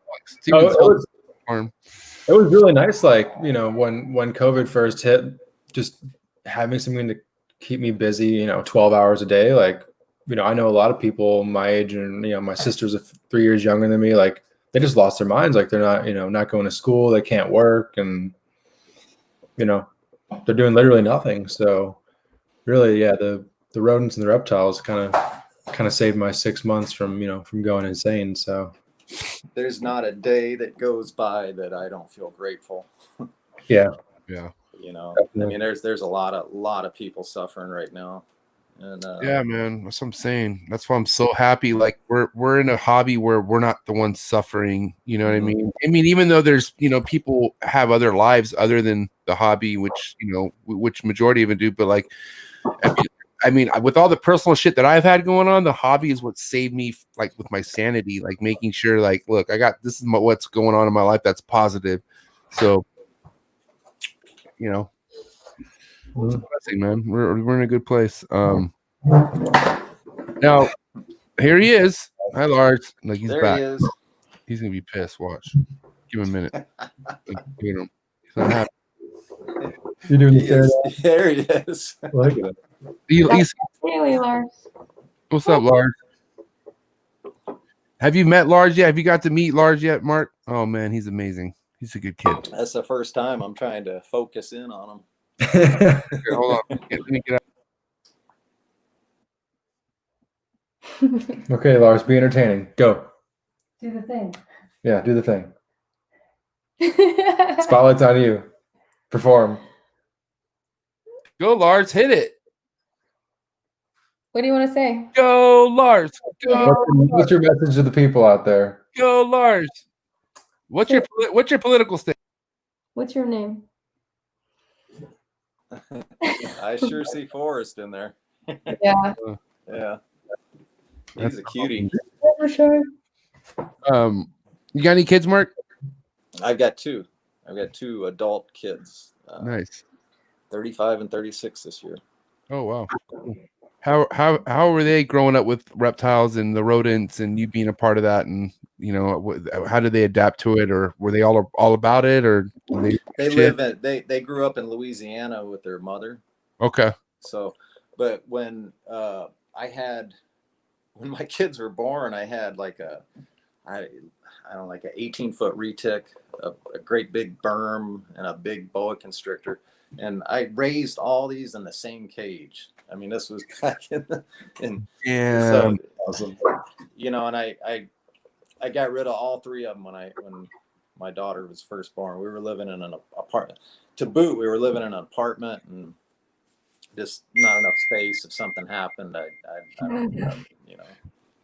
was really nice. Like, when COVID first hit, just having something to keep me busy, 12 hours a day. Like, I know a lot of people my age, and, my sister's 3 years younger than me. Like, they just lost their minds. Like, they're not, not going to school. They can't work. And, they're doing literally nothing. So really, yeah, the rodents and the reptiles kind of saved my 6 months from going insane. So there's not a day that goes by that I don't feel grateful. Yeah. There's a lot of people suffering right now. And yeah, man, that's what I'm saying. That's why I'm so happy. Like we're in a hobby where we're not the ones suffering. You know what I mean? Even though there's people have other lives other than the hobby, which which majority of it do. But like, with all the personal shit that I've had going on, the hobby is what saved me. Like with my sanity, like making sure, like, look, this is what's going on in my life that's positive. So, it's a blessing, man. We're in a good place. Now, Here he is. Hi, Lars. Like he's There back. he is. He's gonna be pissed. Watch. Give him a minute. Look at him. He's not happy. You're doing He the third. is. There he is. Look at it. He's, Really, Lars. what's up, Lars? Have you met Lars yet? Have you got to meet Lars yet, Marc? Oh man, he's amazing. He's a good kid. That's the first time I'm trying to focus in on him. Here, hold on. Let me get out. Okay, Lars, be entertaining. Go. Do the thing. Yeah, do the thing. Spotlight's on you. Perform. Go, Lars. Hit it. What do you want to say? Go, Lars. Go. What's your message to the people out there? Go, Lars. What's your political statement? What's your name? I sure see Forrest in there. Yeah. Yeah. He's a cutie. For sure. You got any kids, Marc? I've got two. I've got two adult kids. Nice. 35 and 36 this year. Oh wow. Cool. How were they growing up with reptiles and the rodents and you being a part of that, and you know how did they adapt to it, or were they all about it, or they grew up in Louisiana with their mother. Okay. So, but when when my kids were born, I had like I don't know, like an 18-foot retic, a great big berm, and a big boa constrictor. And I raised all these in the same cage. I mean, this was back in Yeah. So, you know, and I got rid of all three of them when my daughter was first born. We were living in an apartment. To boot, we were living in an apartment and just not enough space. If something happened, I you know,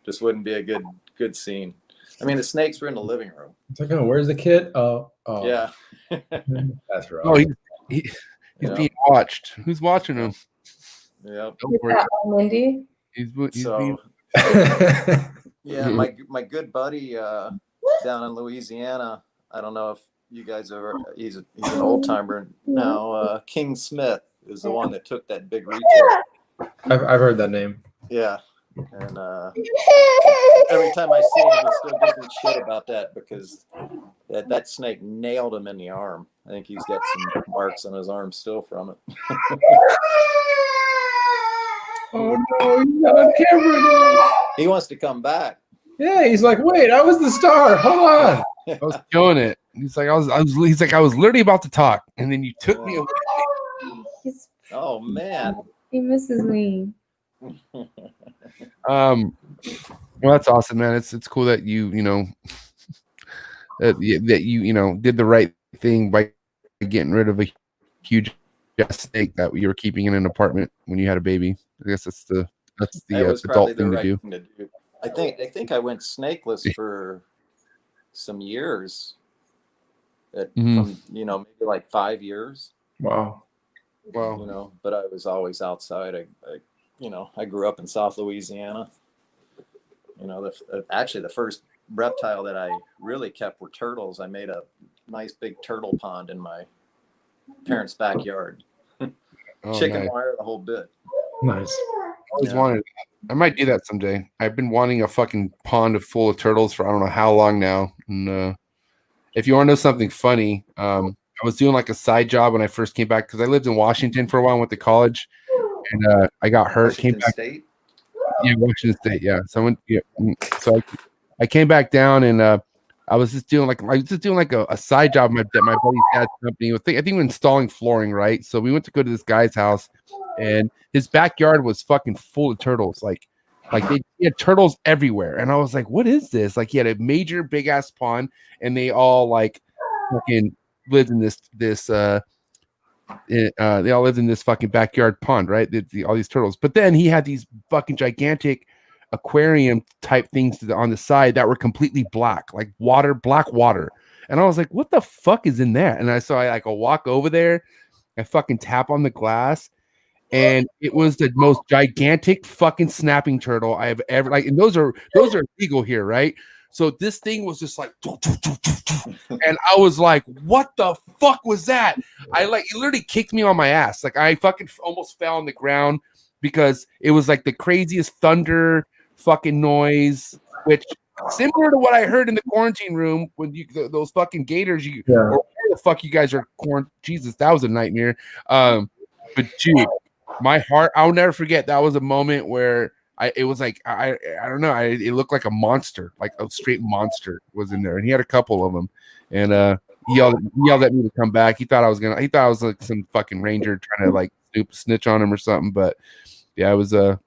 just wouldn't be a good scene. I mean, the snakes were in the living room. It's like, oh, where's the kid? Oh. Yeah. That's right. Oh, he's being watched. Who's watching him? Yeah. Don't worry. Lindy. He's So being... yeah, my good buddy down in Louisiana. I don't know if you guys ever. He's an old timer now. King Smith is the one that took that big retail. I've heard that name. Yeah, and every time I see him, he still gives me shit about that because that snake nailed him in the arm. I think he's got some marks on his arm still from it. Oh no, he's not on camera now. He wants to come back. Yeah, he's like, wait, I was the star. Hold on. I was killing it. He's like, I was literally about to talk, and then you took me away. Oh man. He misses me. Well, that's awesome, man. It's cool that you did the right thing by getting rid of a huge snake that you were keeping in an apartment when you had a baby. I guess that's the adult thing to do. I think I went snakeless for some years. From maybe like 5 years. Wow. But I was always outside. I grew up in South Louisiana. Actually the first reptile that I really kept were turtles. I made a nice big turtle pond in my parents' backyard. Chicken wire, the whole bit. Nice. Always wanted. I might do that someday. I've been wanting a fucking pond full of turtles for I don't know how long now. And if you want to know something funny, I was doing like a side job when I first came back because I lived in Washington for a while, went to college, and I got hurt. Washington State? Yeah, Washington State. Yeah. So I went. Yeah. So I came back down and I was just doing like a side job at my buddy's dad's company. I think we were installing flooring, right? So we went to go to this guy's house, and his backyard was fucking full of turtles. Like he had turtles everywhere, and I was like, "What is this?" Like he had a major big ass pond, and they all like fucking lived in this. They all lived in this fucking backyard pond, right? All these turtles. But then he had these fucking gigantic aquarium type things on the side that were completely black, like black water. And I was like, what the fuck is in there? And I walk over there, I fucking tap on the glass, and it was the most gigantic fucking snapping turtle I have ever and those are legal here, right? So this thing was just like, and I was like, what the fuck was that? It literally kicked me on my ass. Like I fucking almost fell on the ground because it was like the craziest thunder fucking noise, which similar to what I heard in the quarantine room when those fucking gators or where the fuck you guys are Jesus, that was a nightmare. But dude, my heart, I'll never forget. That was a moment where it was like I don't know, it looked like a monster, like a straight monster was in there, and he had a couple of them, and he yelled at me to come back. He thought I was like some fucking ranger trying to like snitch on him or something. But yeah, it was a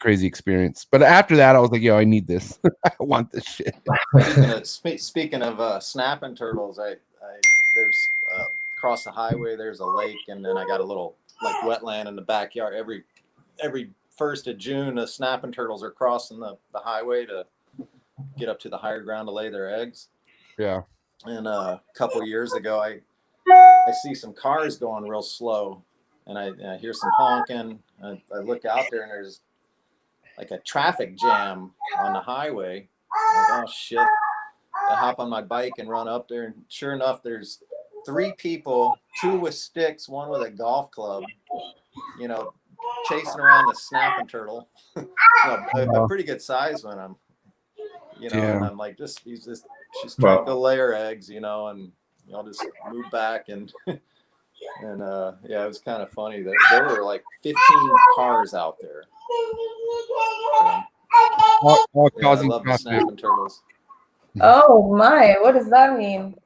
crazy experience. But after that, I was like, yo, I need this. I want this shit. Speaking of snapping turtles, there's across the highway, there's a lake, and then I got a little like wetland in the backyard. Every 1st of June, the snapping turtles are crossing the highway to get up to the higher ground to lay their eggs. Yeah. And a couple years ago, I see some cars going real slow, and I hear some honking. I look out there, and there's like a traffic jam on the highway. I'm like, oh shit. I hop on my bike and run up there, and sure enough, there's 3 people, 2 with sticks, 1 with a golf club, chasing around the snapping turtle. A pretty good size one. And I'm like, she's trying to go lay her eggs, and I'll just move back and it was kind of funny. There were like 15 cars out there. All I causing love the snapping turtles. Oh my, what does that mean?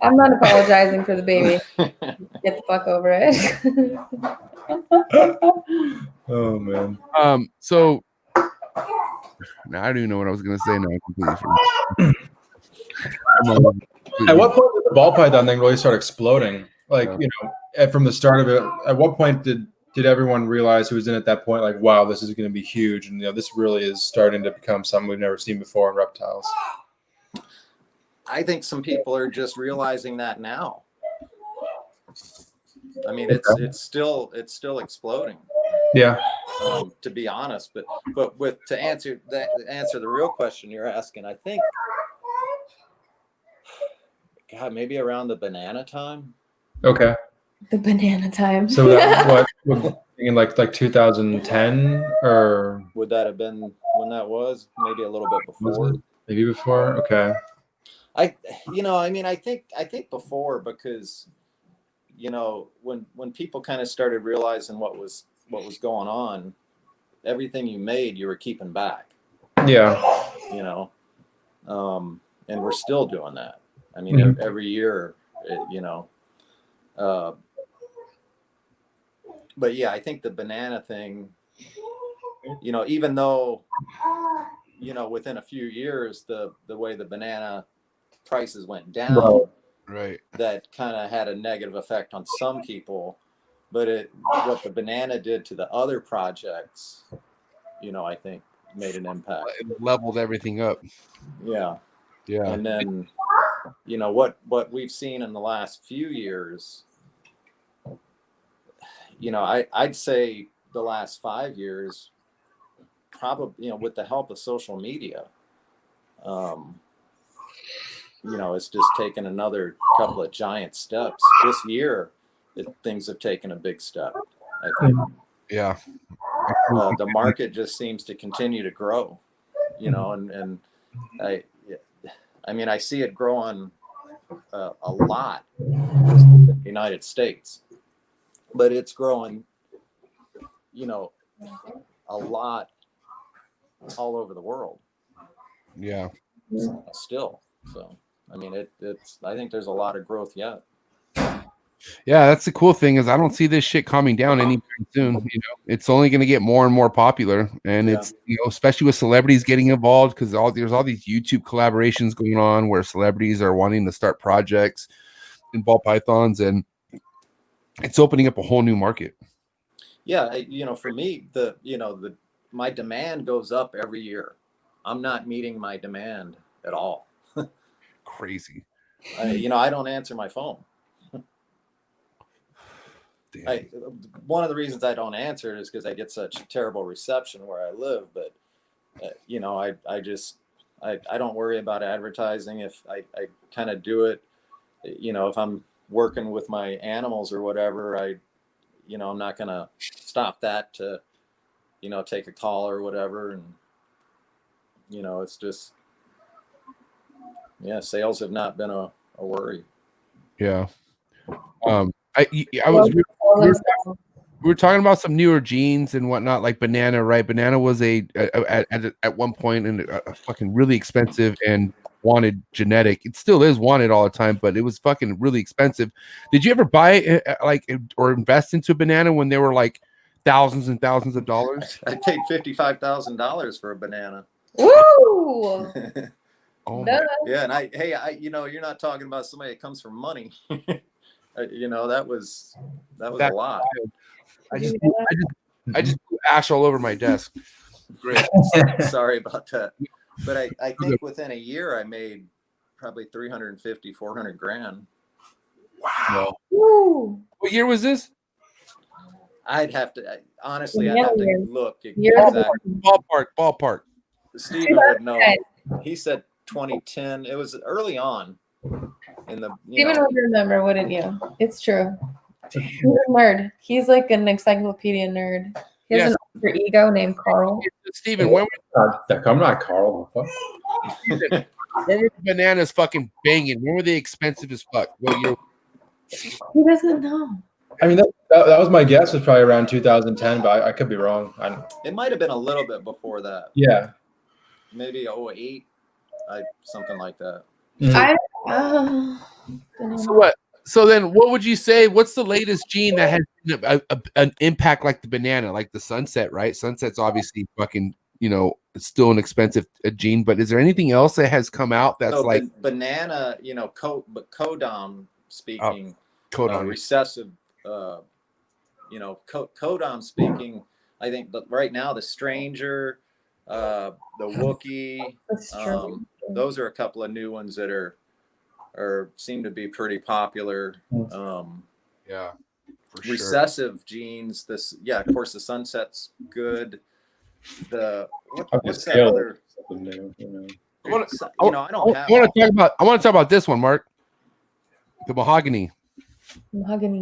I'm not apologizing for the baby. Get the fuck over it. Oh man. So now I don't even know what I was gonna say. Now I completely forgot. At what point did the ball python thing really start exploding? Like, from the start of it, at what point did everyone realize who was in at that point, like, wow, this is going to be huge, and this really is starting to become something we've never seen before in reptiles? I think some people are just realizing that now. I mean, it's still exploding. Yeah. To be honest, but to answer the real question you're asking, I think, God, maybe around the banana time. Okay. The banana time. So that in like 2010, or would that have been when that was? Maybe a little bit before. Maybe before. Okay. I think before, because when people kind of started realizing what was going on, everything you made, you were keeping back. Yeah. And we're still doing that. I mean, every year, but yeah, I think the banana thing, even though, within a few years, the way the banana prices went down, right, that kind of had a negative effect on some people, but what the banana did to the other projects, I think made an impact. It leveled everything up. Yeah. And then, what we've seen in the last few years, I'd say the last 5 years, probably, with the help of social media, it's just taken another couple of giant steps. This year, things have taken a big step, I think. Yeah. The market just seems to continue to grow, and I see it growing a lot in the United States, but it's growing, a lot all over the world. Yeah. Still. So, I mean, I think there's a lot of growth yet. Yeah, that's the cool thing, is I don't see this shit calming down anytime soon. It's only going to get more and more popular, and it's especially with celebrities getting involved, because there's all these YouTube collaborations going on where celebrities are wanting to start projects in ball pythons, and it's opening up a whole new market. Yeah, for me, my demand goes up every year. I'm not meeting my demand at all. Crazy. I don't answer my phone. One of the reasons I don't answer is because I get such terrible reception where I live. But I don't worry about advertising. If I kind of do it, if I'm working with my animals or whatever, I'm not going to stop that to, take a call or whatever. And, it's just, sales have not been a worry. Yeah. We were talking about some newer genes and whatnot, like banana, right? Banana was at one point a fucking really expensive and wanted genetic. It still is wanted all the time, but it was fucking really expensive. Did you ever buy or invest into a banana when they were like thousands and thousands of dollars? I paid $55,000 for a banana. Woo! Oh yeah, and you're not talking about somebody that comes from money. That was a lot. I just threw ash all over my desk. Great. Sorry about that. But I think within a year I made probably 350, 400 grand. Wow. Woo. What year was this? I'd have to look exactly. Ballpark. Steven would know. He said 2010. It was early on in the Steven would remember, wouldn't you? It's true. He's a nerd. He's like an encyclopedia nerd. He has an alter ego named Carl. Steven, when I'm not Carl. when were bananas fucking banging? When were they expensive as fuck? He doesn't know. I mean, that was my guess. Was probably around 2010, but I could be wrong. It might have been a little bit before that. Yeah. Maybe 08, something like that. Mm-hmm. So what? So then, what would you say? What's the latest gene that has an impact like the banana, like the sunset? Right, sunset's obviously fucking. It's still an expensive gene, but is there anything else that has come out that's like banana? Codom speaking, recessive. Codom speaking. I think, but right now the stranger, the Wookiee, those are a couple of new ones that seem to be pretty popular. For recessive genes. Of course, the sunset's good. What's that other? I want to talk about this one, Marc. The mahogany.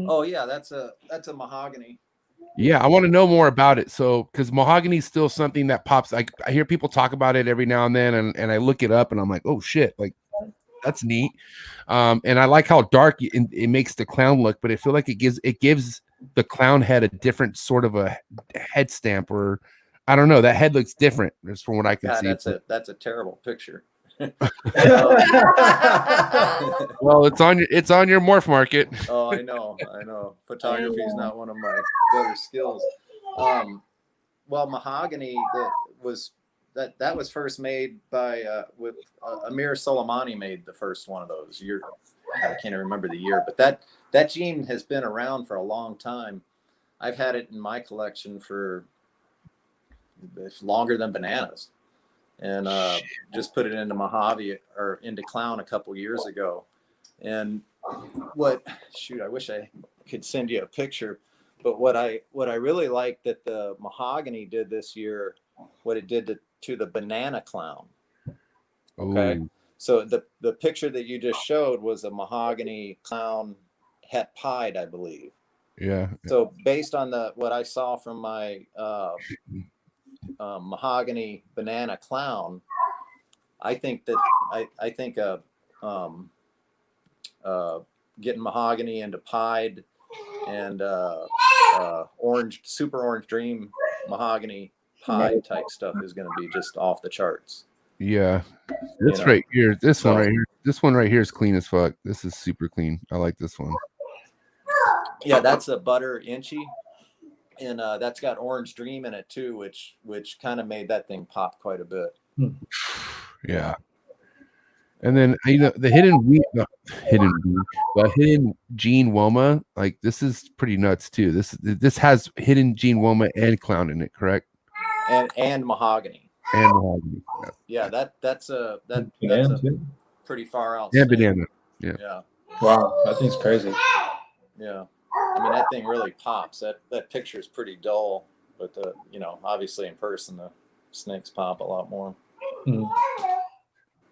Oh yeah, that's a mahogany. Yeah, I want to know more about it. So, because mahogany is still something that pops. I hear people talk about it every now and then, and I look it up, and I'm like, oh shit, like that's neat. And I like how dark it makes the clown look, but I feel like it gives the clown head a different sort of a head stamp, or I don't know. That head looks different, just from what I can see. That's a terrible picture. Well, it's on your morph market. Oh, I know. Photography is not one of my better skills. Well, mahogany was first made by Amir Soleimani made the first one of those. I can't remember the year, but that gene has been around for a long time. I've had it in my collection for longer than bananas. And just put it into Mojave or into clown a couple years ago. And I wish I could send you a picture, but what I really liked that the mahogany did this year, what it did to the banana clown. Okay. Ooh. So the picture that you just showed was a mahogany clown het pied, I believe. Yeah. So based on what I saw from my mahogany banana clown, I think getting mahogany into pied and super orange dream mahogany pied type stuff is going to be just off the charts. Yeah, right here. This one right here is clean as fuck. This is super clean. I like this one. Yeah, that's a butter inchy. And that's got orange dream in it too, which kind of made that thing pop quite a bit. Yeah. And then the hidden gene Woma, like this is pretty nuts too. This has hidden gene Woma and clown in it, correct? And mahogany. And mahogany. Yeah, that's a pretty far out. Yeah, banana. Yeah. Wow, that thing's crazy. Yeah. I mean, that thing really pops. That picture is pretty dull, but obviously in person, the snakes pop a lot more.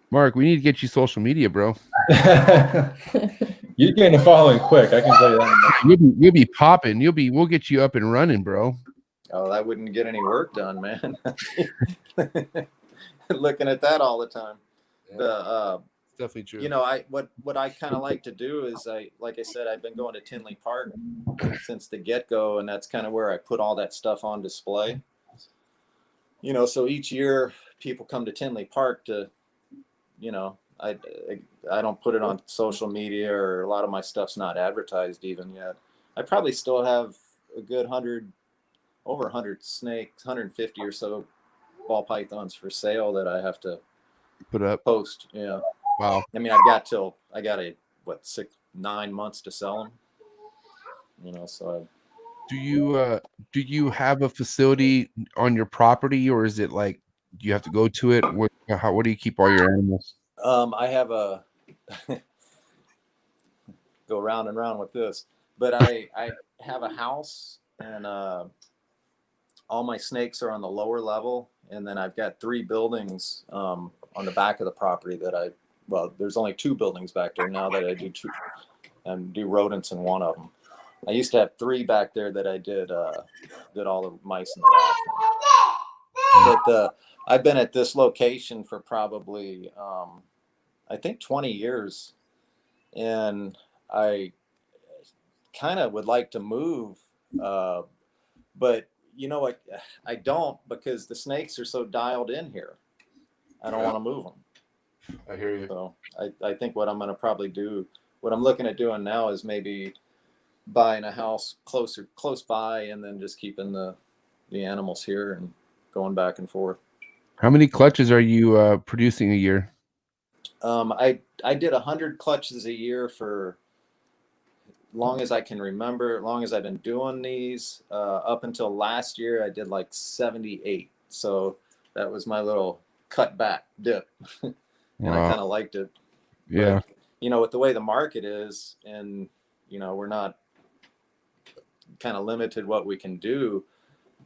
Marc, we need to get you social media, bro. You gain a following quick. I can tell you that. You'll be popping. We'll get you up and running, bro. Oh, that wouldn't get any work done, man. Looking at that all the time. Yeah. Definitely true. You know, what I kind of like to do is like I said, I've been going to Tinley Park since the get-go, and that's kind of where I put all that stuff on display. You know, so each year people come to Tinley Park to, you know, I don't put it on social media, or a lot of my stuff's not advertised even yet. I probably still have a good over 100 snakes, 150 or so ball pythons for sale that I have to put up, post. Yeah. Wow. I mean, I got 9 months to sell them. You know, so. Do you have a facility on your property, or is it like you have to go to it? What do you keep all your animals? I have go round and round with this, but I have a house, and all my snakes are on the lower level, and then I've got 3 buildings on the back of the property that there's only 2 buildings back there now that I do rodents in one of them. I used to have 3 back there that I did all the mice and the rats. But I've been at this location for probably I think 20 years, and I kind of would like to move, but you know what? I don't, because the snakes are so dialed in here. I don't want to move them. I hear you. So I think what I'm going to probably do, what I'm looking at doing now, is maybe buying a house close by, and then just keeping the animals here and going back and forth. How many clutches are you producing a year? I did 100 clutches a year for long as I can remember, long as I've been doing these. Up until last year, I did like 78. So that was my little cut back dip. And Wow. I kind of liked it. Yeah. But, you know, with the way the market is, and, you know, we're not kind of limited what we can do,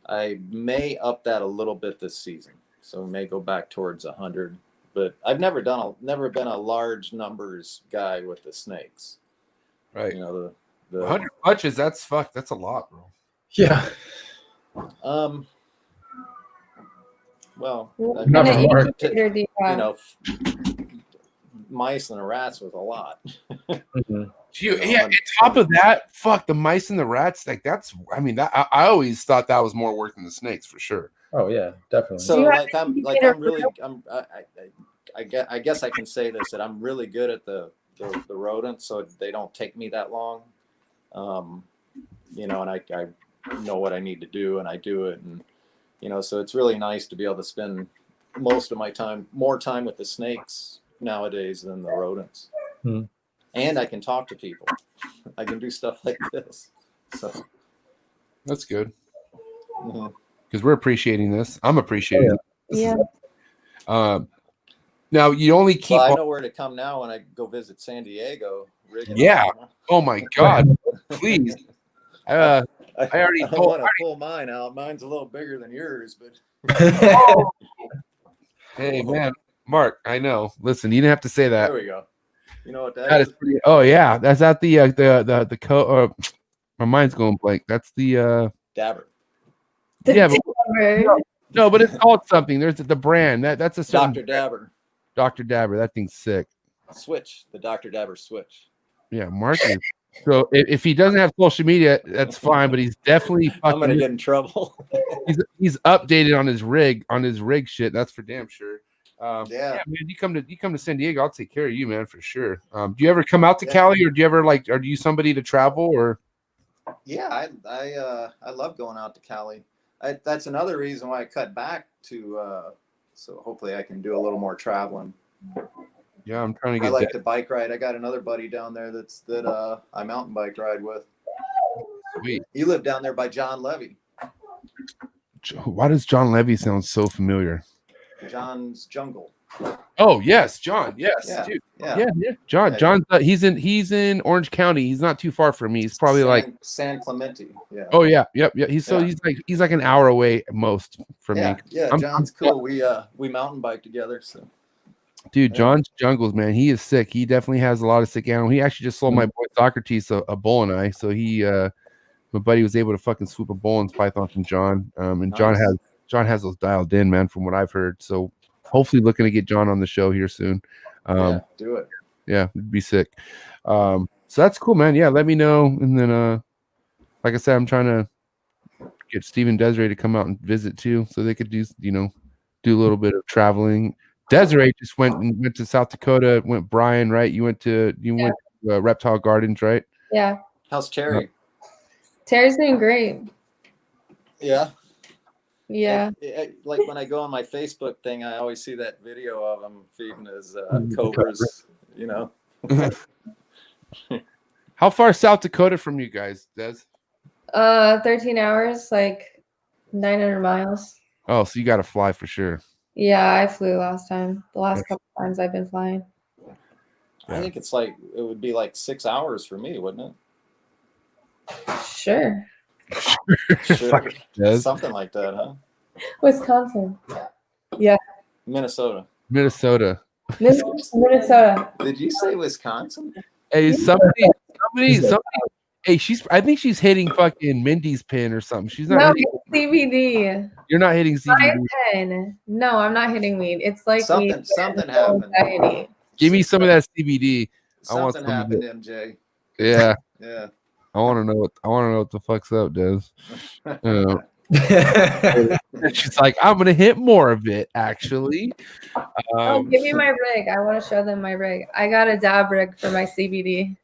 I may up that a little bit this season. So we may go back towards 100. But I've never been a large numbers guy with the snakes. Right. You know, the 100 clutches, that's a lot, bro. Yeah. Well, What Not kind of from Marc. incubator do you you have? know, mice and the rats was a lot. Mhm. Yeah, on top of that, the mice and the rats, like I always thought that was more work than the snakes for sure. Oh yeah, definitely. So I guess I can say this, that I'm really good at the rodents, so they don't take me that long. You know, and I know what I need to do, and I do it, and you know, so it's really nice to be able to spend most of my time, more time with the snakes nowadays than the rodents. Hmm. And I can talk to people. I can do stuff like this. So That's good. mhm. Because we're appreciating this. I'm appreciating it. Yeah. Now you only keep. Well, I know where to come now when I go visit San Diego. Yeah. Oh my God! Please. I already I told. want to pull mine out. Mine's a little bigger than yours, but Hey man, Marc. I know. Listen, you didn't have to say that. there we go. You know what That is pretty. Oh yeah, that's at the my mind's going blank. That's the Dabber. yeah. But, no, but it's called something. There's the brand that's a certain Dr. Dabber. Dr. Dabber. That thing's sick. Switch. The Dr. Dabber switch. Yeah, Marc is. So if he doesn't have social media, that's fine. But he's definitely I'm gonna get in trouble. he's updated on his rig shit. That's for damn sure. Yeah. Man, you come to San Diego, I'll take care of you, man, for sure. Do you ever come out to Cali, or do you ever are you somebody to travel, or? Yeah, I love going out to Cali. That's another reason why I cut back to so hopefully I can do a little more traveling. Yeah, I'm trying to get. I like to bike ride. I got another buddy down there that I mountain bike ride with. Sweet. You live down there by John Levy. Why does John Levy sound so familiar? John's Jungle. Oh yes, John. Yes, Yeah, dude. yeah. Yeah. John. Yeah. John's he's in Orange County. He's not too far from me. He's probably San Clemente. Yeah. Oh yeah, yep. He's like an hour away at most from me. Yeah. John's cool. We mountain bike together. So Dude, John's Jungles, man, he is sick. He definitely has a lot of sick animals. He actually just sold my boy Socrates a bull and eye. So my buddy was able to fucking swoop a bull python from John. And Nice. John has those dialed in, man, from what I've heard. So hopefully looking to get John on the show here soon. Yeah, do it. Yeah, it'd be sick. So that's cool, man. Yeah, let me know. And then like I said, I'm trying to get Steve and Desiree to come out and visit too, so they could do a little bit of traveling. Desiree just went to South Dakota. Went Brian, right? You went to Reptile Gardens, right? Yeah. How's Cherry? Terry's doing great. Yeah. Yeah. Like when I go on my Facebook thing, I always see that video of him feeding his cobras. You know. How far is South Dakota from you guys, Des? 13 hours, like 900 miles. Oh, so you got to fly for sure. Yeah, I flew last time. The last couple times I've been flying. I think it would be like 6 hours for me, wouldn't it? Sure. Sure. Something like that, huh? Wisconsin. Yeah. Minnesota. Minnesota. Did you say Wisconsin? Hey, somebody. Hey, I think she's hitting fucking Mindy's pin or something. She's not. No, CBD. You're not hitting CBD. Pen. No, I'm not hitting weed. It's like something happened. Anxiety. Give me some of that CBD. Something happened, MJ. Yeah. Yeah. I want to know what the fuck's up, Des. She's like, I'm gonna hit more of it, actually. Give me my rig. I want to show them my rig. I got a dab rig for my CBD.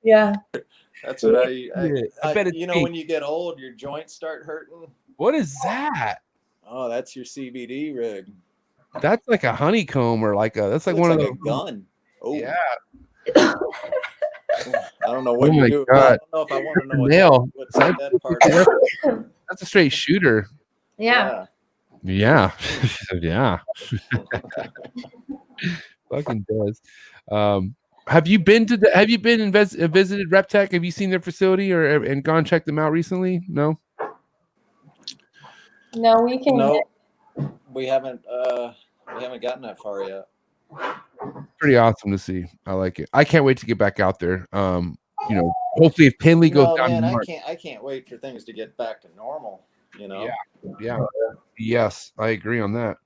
Yeah. That's what I bet it's when you get old, your joints start hurting. What is that? Oh, that's your CBD rig. That's like a honeycomb or that's like one of those. A gun. Oh yeah. I don't know what you do. God. I don't know if I want to know what's that part of. That's a straight shooter. Yeah. Yeah. Yeah. Fucking does. Have you been visited RepTech? Have you seen their facility and gone check them out recently? No. No, we can. No, we haven't gotten that far yet. Pretty awesome to see. I like it. I can't wait to get back out there. Hopefully if Penley goes down. Man, I can't wait for things to get back to normal. Yeah. Yes, I agree on that.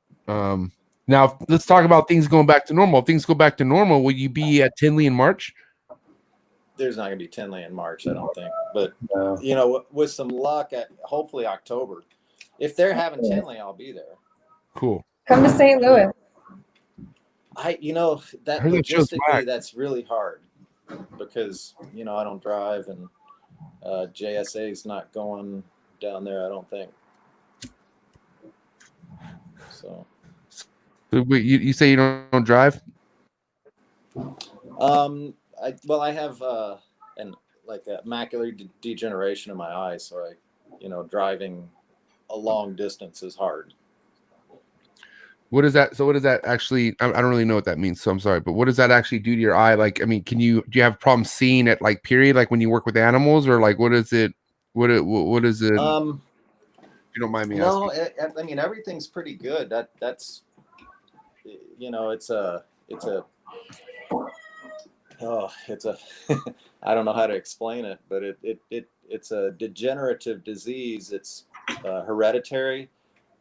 Now let's talk about things going back to normal. If things go back to normal, will you be at Tinley in March? There's not going to be Tinley in March, I don't think. But with some luck, hopefully October. If they're having Tinley, I'll be there. Cool. Come to St. Louis. That logistically, that's really hard because I don't drive and JSA is not going down there, I don't think. So you say you don't drive? I have a macular degeneration in my eyes, so driving a long distance is hard. What is that? So what does that actually? I don't really know what that means. So I'm sorry, but what does that actually do to your eye? Like, I mean, do you have problems seeing at period, like when you work with animals, or what is it? What is it? If you don't mind me asking. No, I mean everything's pretty good. That's it's a I don't know how to explain it, but it's a degenerative disease. It's hereditary.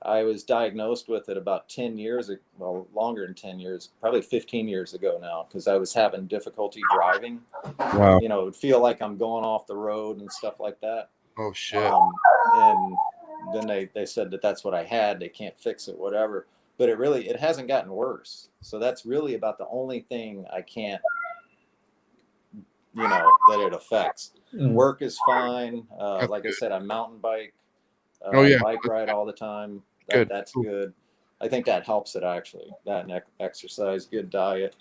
I was diagnosed with it about 10 years, well, longer than 10 years, probably 15 years ago now, because I was having difficulty driving. Wow. It would feel like I'm going off the road and stuff like that. Oh, shit. And then they said that's what I had. They can't fix it, whatever. But it hasn't gotten worse. So that's really about the only thing I can't, that it affects. Work is fine. Like I said, I mountain bike. Bike ride all the time. That's good. I think that helps it actually. That and exercise, good diet.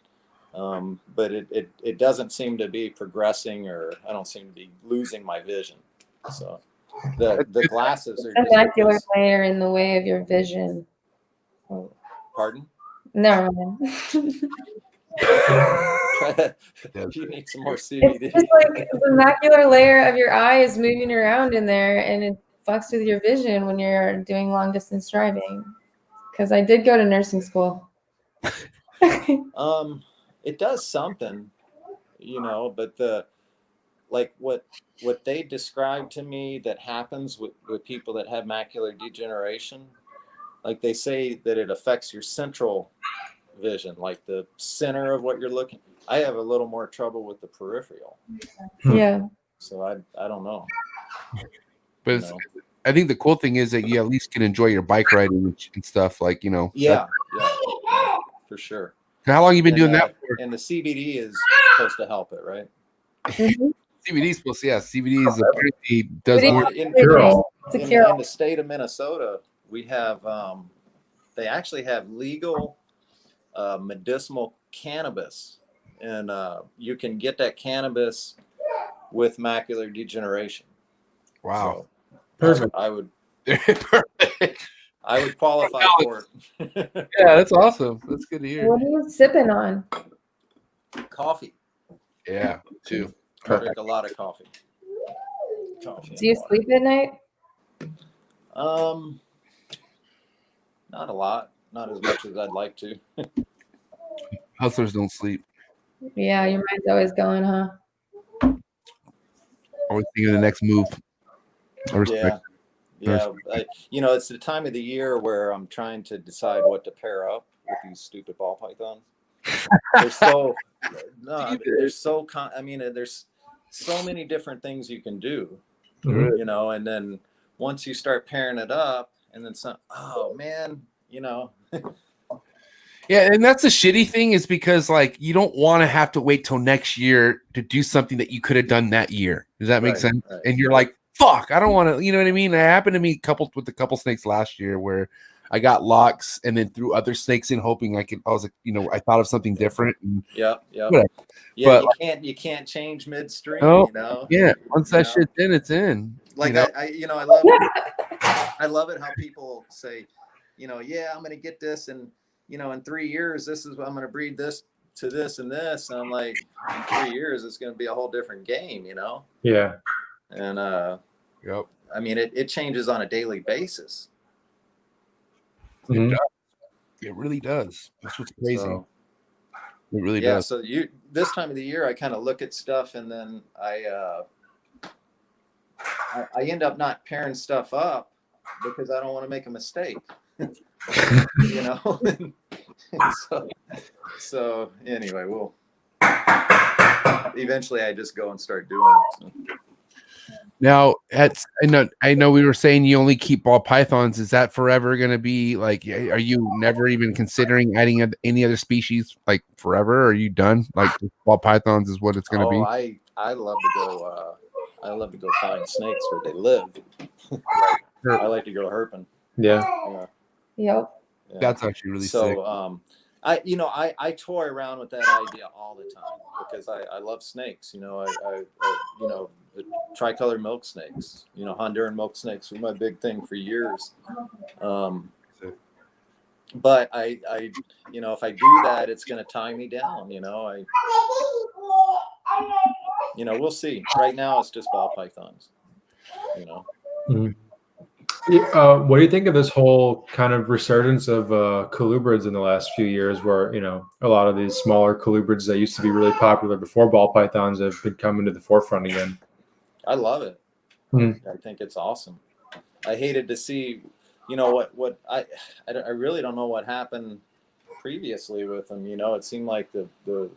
But it doesn't seem to be progressing, or I don't seem to be losing my vision. So the glasses are a macular layer in the way of your vision. Pardon? No. You need some more CBD. It's just like the macular layer of your eye is moving around in there, and it fucks with your vision when you're doing long distance driving. Because I did go to nursing school. It does something, but what they described to me that happens with people that have macular degeneration, like they say that it affects your central vision, like the center of what you're looking. I have a little more trouble with the peripheral. Yeah. So I don't know. But I think the cool thing is that you at least can enjoy your bike riding and stuff, like, Yeah, for sure. How long you been doing that for? And the CBD is supposed to help it, right? CBD is supposed to, CBD is apparently does more. In the state of Minnesota, we have they actually have legal medicinal cannabis, and you can get that cannabis with macular degeneration. Wow. So Perfect. I would Perfect. I would qualify for it. Yeah, that's awesome. That's good to hear. What are you sipping on? Coffee. Yeah, too. I drink a lot of coffee. Do you sleep at night? Not a lot. Not as much as I'd like to. Hustlers don't sleep. Yeah, your mind's always going, huh? Always thinking of the next move. I respect. Yeah. It's the time of the year where I'm trying to decide what to pair up with these stupid ball pythons. There's so many different things you can do, and then once you start pairing it up, and then some, oh man, Yeah, and that's the shitty thing is because like you don't want to have to wait till next year to do something that you could have done that year. Does that make sense? Right. And you're like, fuck, I don't want to, you know what I mean? It happened to me with a couple snakes last year where I got locks and then threw other snakes in hoping I was like, I thought of something different. And yeah. Whatever. Yeah, but, you can't change midstream, Yeah, once that shit's in, it's in. Like I love it. I love it how people say, I'm gonna get this and in 3 years, this is what I'm going to breed this to this and this. And I'm like, in 3 years, it's going to be a whole different game, Yeah. And, Yep. I mean, it changes on a daily basis. Mm-hmm. It really does. That's what's crazy. So, it really does. So this time of the year, I kind of look at stuff and then I end up not pairing stuff up because I don't want to make a mistake. So anyway, eventually I just go and start doing it. So. Now, I know we were saying you only keep ball pythons. Is that forever going to be like? Are you never even considering adding any other species like forever? Or are you done? Like ball pythons is what it's going to be. I love to go. I love to go find snakes where they live. I like to go herping. Yeah. Yep. Yeah. That's actually really sick. I toy around with that idea all the time because I love snakes. The tricolor milk snakes. Honduran milk snakes were my big thing for years. But I if I do that, it's going to tie me down. We'll see. Right now, it's just ball pythons. Mm-hmm. What do you think of this whole kind of resurgence of colubrids in the last few years where, a lot of these smaller colubrids that used to be really popular before ball pythons have been coming to the forefront again? I love it. Mm-hmm. I think it's awesome. I hated to see, what I really don't know what happened previously with them. It seemed like the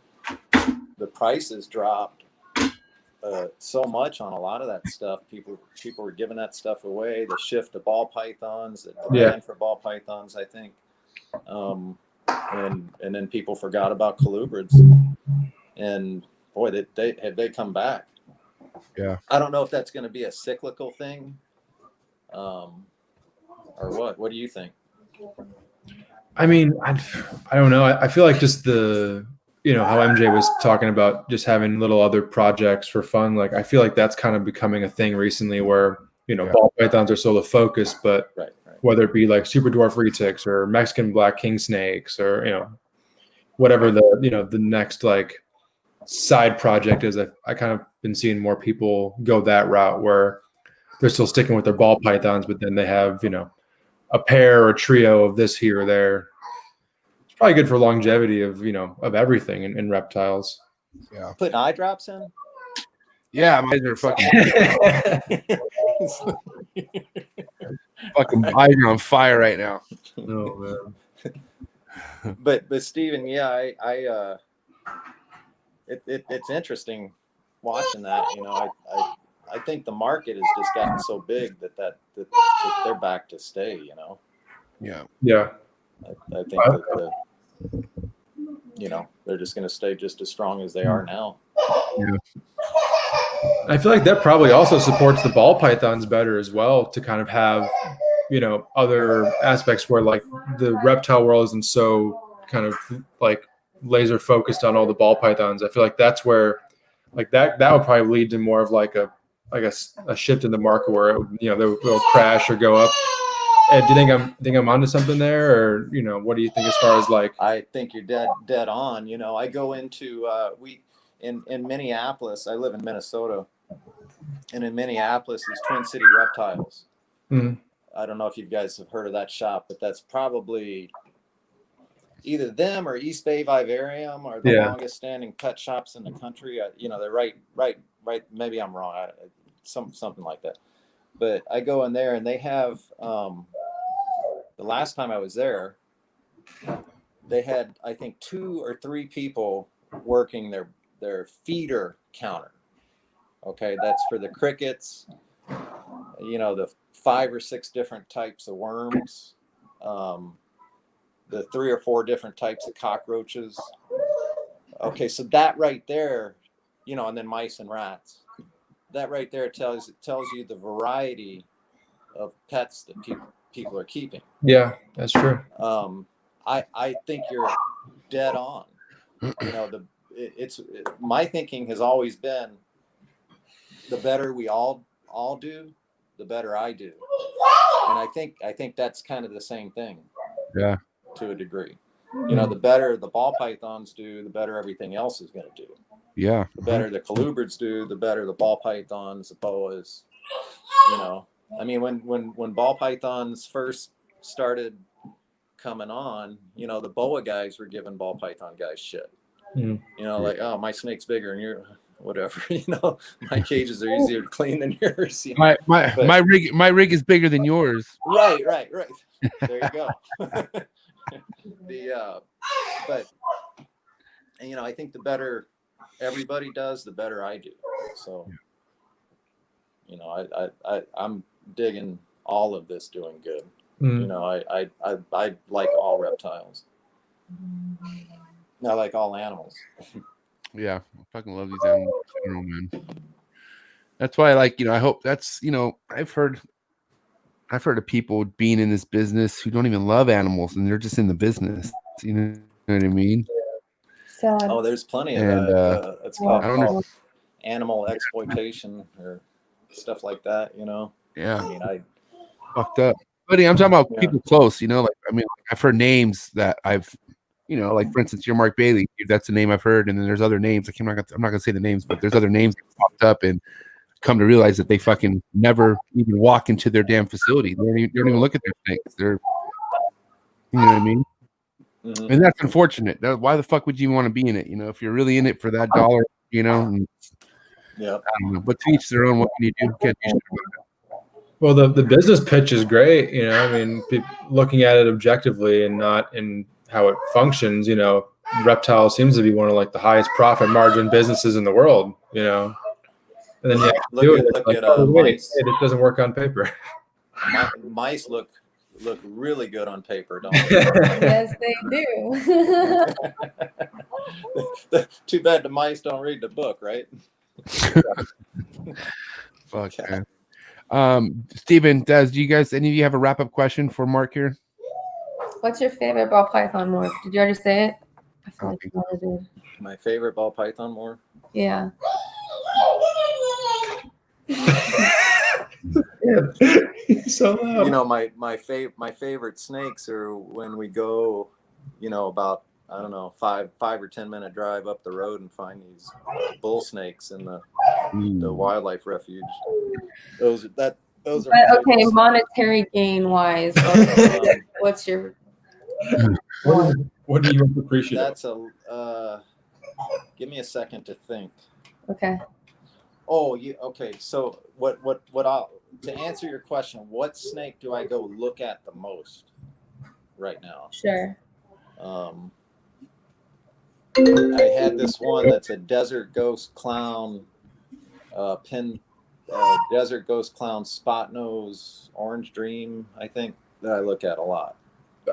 prices dropped so much on a lot of that stuff. People were giving that stuff away. The shift to ball pythons, the demand for ball pythons, I think, and then people forgot about colubrids. And boy, they come back. Yeah, I don't know if that's going to be a cyclical thing, or what. What do you think? I mean, I don't know. I feel like just how MJ was talking about just having little other projects for fun. Like, I feel like that's kind of becoming a thing recently where, ball pythons are still the focus, but right. Whether it be like super dwarf retics or Mexican black king snakes or, whatever the next like side project is, I kind of been seeing more people go that route where they're still sticking with their ball pythons, but then they have, a pair or trio of this here or there. It's probably good for longevity of everything in reptiles. Yeah. Putting eye drops in? Yeah, my eyes are fucking fucking eyes are on fire right now. Oh, man. But Steven, yeah, it's interesting watching that. I think the market has just gotten so big that they're back to stay. Yeah. I think that they're just going to stay just as strong as they are now. Yeah. I feel like that probably also supports the ball pythons better as well, to kind of have other aspects where like the reptile world isn't so kind of like laser focused on all the ball pythons. I feel like that's where like that would probably lead to more of like a shift in the market where they'll crash or go up. And do you think I'm onto something there, or what do you think as far as like? I think you're dead on. I go into in Minneapolis. I live in Minnesota, and in Minneapolis is Twin City Reptiles. Mm-hmm. I don't know if you guys have heard of that shop, but that's probably either them or East Bay Vivarium are the longest standing pet shops in the country. They're right. Maybe I'm wrong. Something like that. But I go in there and they have, the last time I was there, they had, I think 2 or 3 people working their feeder counter. Okay. That's for the crickets, the 5 or 6 different types of worms, the 3 or 4 different types of cockroaches. Okay. So that right there, and then mice and rats, that right there tells you the variety of pets that people are keeping. Yeah, that's true. I think you're dead on. My thinking has always been the better we all do, the better I do. And I think that's kind of the same thing. Yeah. To a degree. The better the ball pythons do, the better everything else is going to do. Yeah. The better the colubrids do, the better the ball pythons, the boas. I mean, when ball pythons first started coming on, the boa guys were giving ball python guys shit. Like, oh, my snake's bigger and you're whatever. My cages are easier to clean than yours. My rig is bigger than yours. Right. There you go. But I think the better everybody does, the better I do. So, I'm digging all of this doing good. I like all reptiles. I like all animals. Yeah, I fucking love these animals, man. That's why I hope that's, I've heard of people being in this business who don't even love animals and they're just in the business. You know what I mean? So, there's plenty of that. It's called animal exploitation or stuff like that, Yeah. I mean, fucked up. Buddy, I'm talking about people close, I've heard names that I've, like for instance, you're Marc Bailey. That's the name I've heard. And then there's other names. I'm not gonna say the names, but there's other names that popped up and come to realize that they fucking never even walk into their damn facility. They don't even look at their snakes. They're, you know what I mean? Mm-hmm. And that's unfortunate. Why the fuck would you want to be in it? If you're really in it for that dollar, yeah. I don't know. But to each their own. What can you do? Can't do shit about it. Well, the business pitch is great. Looking at it objectively and not in how it functions. Reptile seems to be one of like the highest profit margin businesses in the world. And then mice. It doesn't work on paper. Mice look really good on paper, don't they? Yes, they do. Too bad the mice don't read the book, right? Fuck, man. Steven, Des, do you guys, any of you have a wrap-up question for Marc here? What's your favorite ball python morph? Did you already say it? I feel like you did. My favorite ball python morph? Yeah. So loud. My favorite snakes are when we go, about I don't know 5 or 10 minute drive up the road and find these bull snakes in the wildlife refuge. Those are But okay, monetary gain wise, what's your? What do you appreciate? That's a. Give me a second to think. Okay. Oh, okay. So what I'll to answer your question, what snake do I go look at the most right now? Sure. I had this one that's a desert ghost clown, desert ghost clown spot nose orange dream. I think that I look at a lot.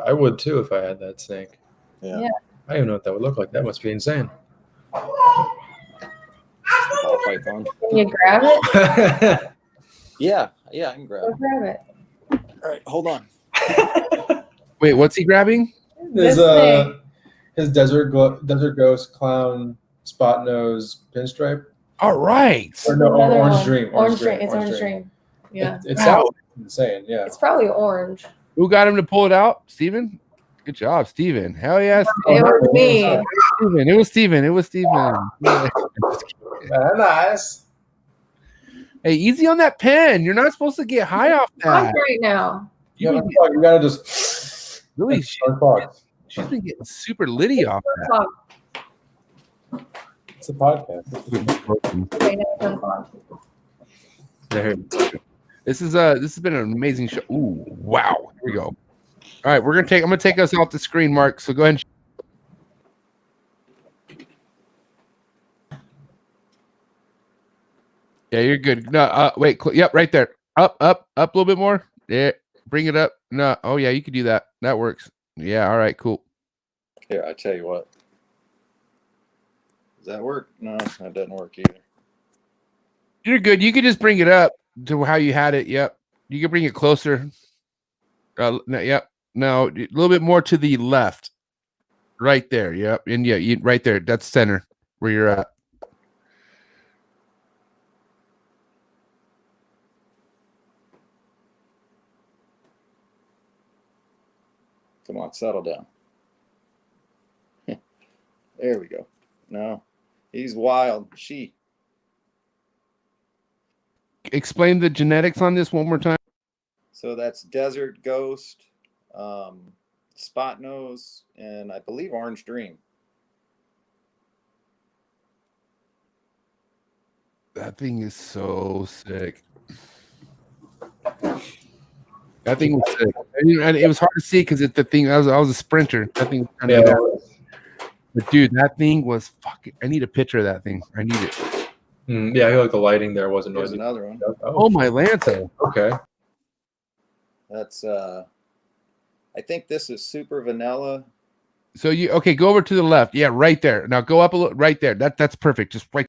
I would too if I had that snake. Yeah. I don't even know what that would look like. That must be insane. Ball python. Can you grab it? Yeah, I can grab Go it. grab it. All right, hold on. Wait, what's he grabbing? There's This thing. his desert ghost clown spot nose pinstripe. All right. Or no, Another orange one. dream. Orange dream. It's orange dream. Yeah. It sounds insane. Yeah. It's probably orange. Who got him to pull it out? Steven? Good job, Steven. Hell yeah, It was me. Steven. It was Steven. It was Steven. Yeah. Nice. Hey, easy on that pen. You're not supposed to get high off Fuck that. right now. You gotta just Really, she's been getting super litty off that. Fuck. It's a podcast. Okay, now it's on. There. This has been an amazing show. Ooh, wow. Here we go. All right, I'm gonna take us off the screen, Mark. So go ahead and yeah, you're good. No, wait. Yep, right there. Up a little bit more. Yeah, bring it up. No, oh yeah, you can do that. That works. Yeah, all right, cool. Here, I tell you what. Does that work? No, that doesn't work either. You're good. You can just bring it up to how you had it. Yep. You can bring it closer. No, yep. No, a little bit more to the left. Right there. Yep. And yeah, right there. That's center where you're at. Come on, settle down. There we go. No, he's wild. Explain the genetics on this one more time. So that's desert ghost, spot nose, and I believe orange dream. That thing is so sick. That thing was sick. And it was hard to see because the thing. I was a sprinter. That thing was kind of down. But dude, that thing was fucking. I need a picture of that thing. I need it. Yeah, I feel like the lighting there wasn't There's noisy. another one. Oh my Lanta. Okay. That's I think this is super vanilla. So go over to the left. Yeah, right there. Now go up a little. Right there. That's perfect. Just right.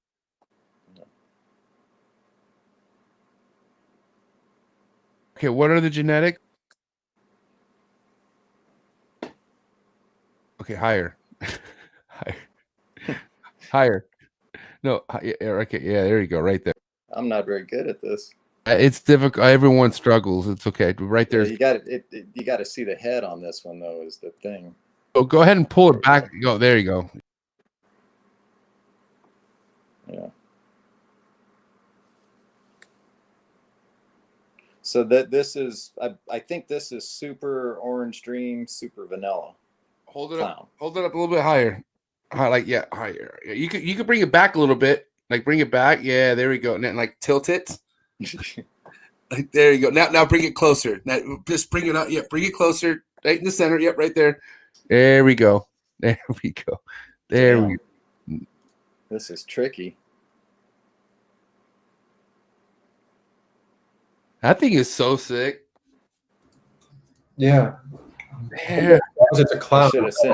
Okay, what are the genetics? Okay, higher. Higher. No, okay, yeah, there you go, right there. I'm not very good at this. It's difficult. Everyone struggles. It's okay. Right there. Yeah, you got to see the head on this one though. Is the thing. Oh, go ahead and pull it back. Go there. You go. Yeah. So this is I think this is super orange dream, super vanilla. Hold it up. Hold it up a little bit higher. Higher. You could bring it back a little bit. Like bring it back. Yeah, there we go. And then like tilt it. Like there you go. Now bring it closer. Now just bring it up. Yeah, bring it closer. Right in the center. Yep, right there. There we go. There we go. There we go. This is tricky. That thing is so sick. Yeah. Man. It's a clown.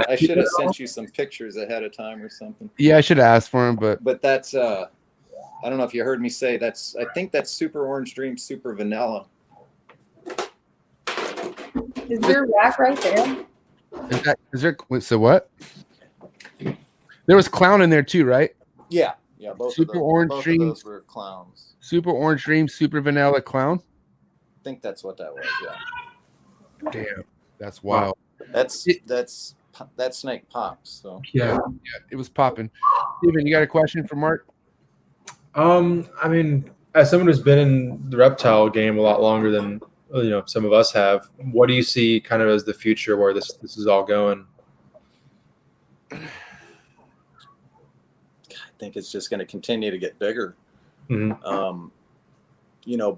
I should have sent you some pictures ahead of time or something. Yeah, I should have asked for him, but that's I don't know if you heard me say I think that's super orange dream, super vanilla. Is your rack right there? Is there so what? There was clown in there too, right? Yeah. Both of those were clowns. Super orange dream, super vanilla clown. I think that's what that was. Yeah. Damn, that's wild. That snake pops. So Yeah, it was popping. Steven, you got a question for Marc? I mean, as someone who's been in the reptile game a lot longer than some of us have, what do you see kind of as the future where this is all going? I think it's just going to continue to get bigger. Mm-hmm.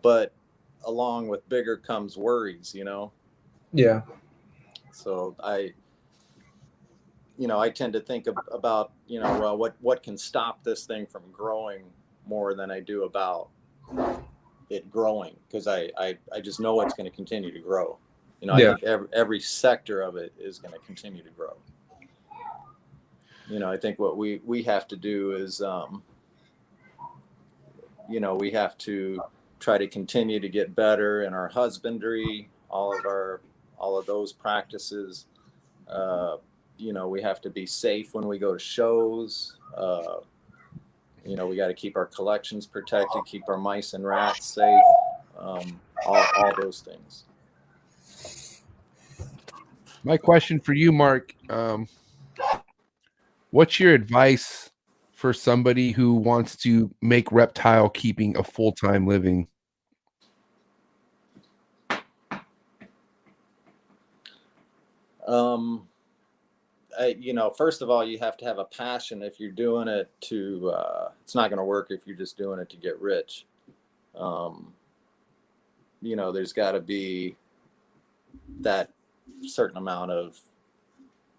But along with bigger comes worries, Yeah. So I tend to think about, well, what can stop this thing from growing more than I do about it growing, because I just know it's going to continue to grow. I think every sector of it is going to continue to grow. I think what we have to do is, we have to try to continue to get better in our husbandry, all of those practices. We have to be safe when we go to shows. We got to keep our collections protected, keep our mice and rats safe, all those things. My question for you, Marc, what's your advice for somebody who wants to make reptile keeping a full-time living? First of all, you have to have a passion. If you're doing it it's not going to work if you're just doing it to get rich. There's got to be that certain amount of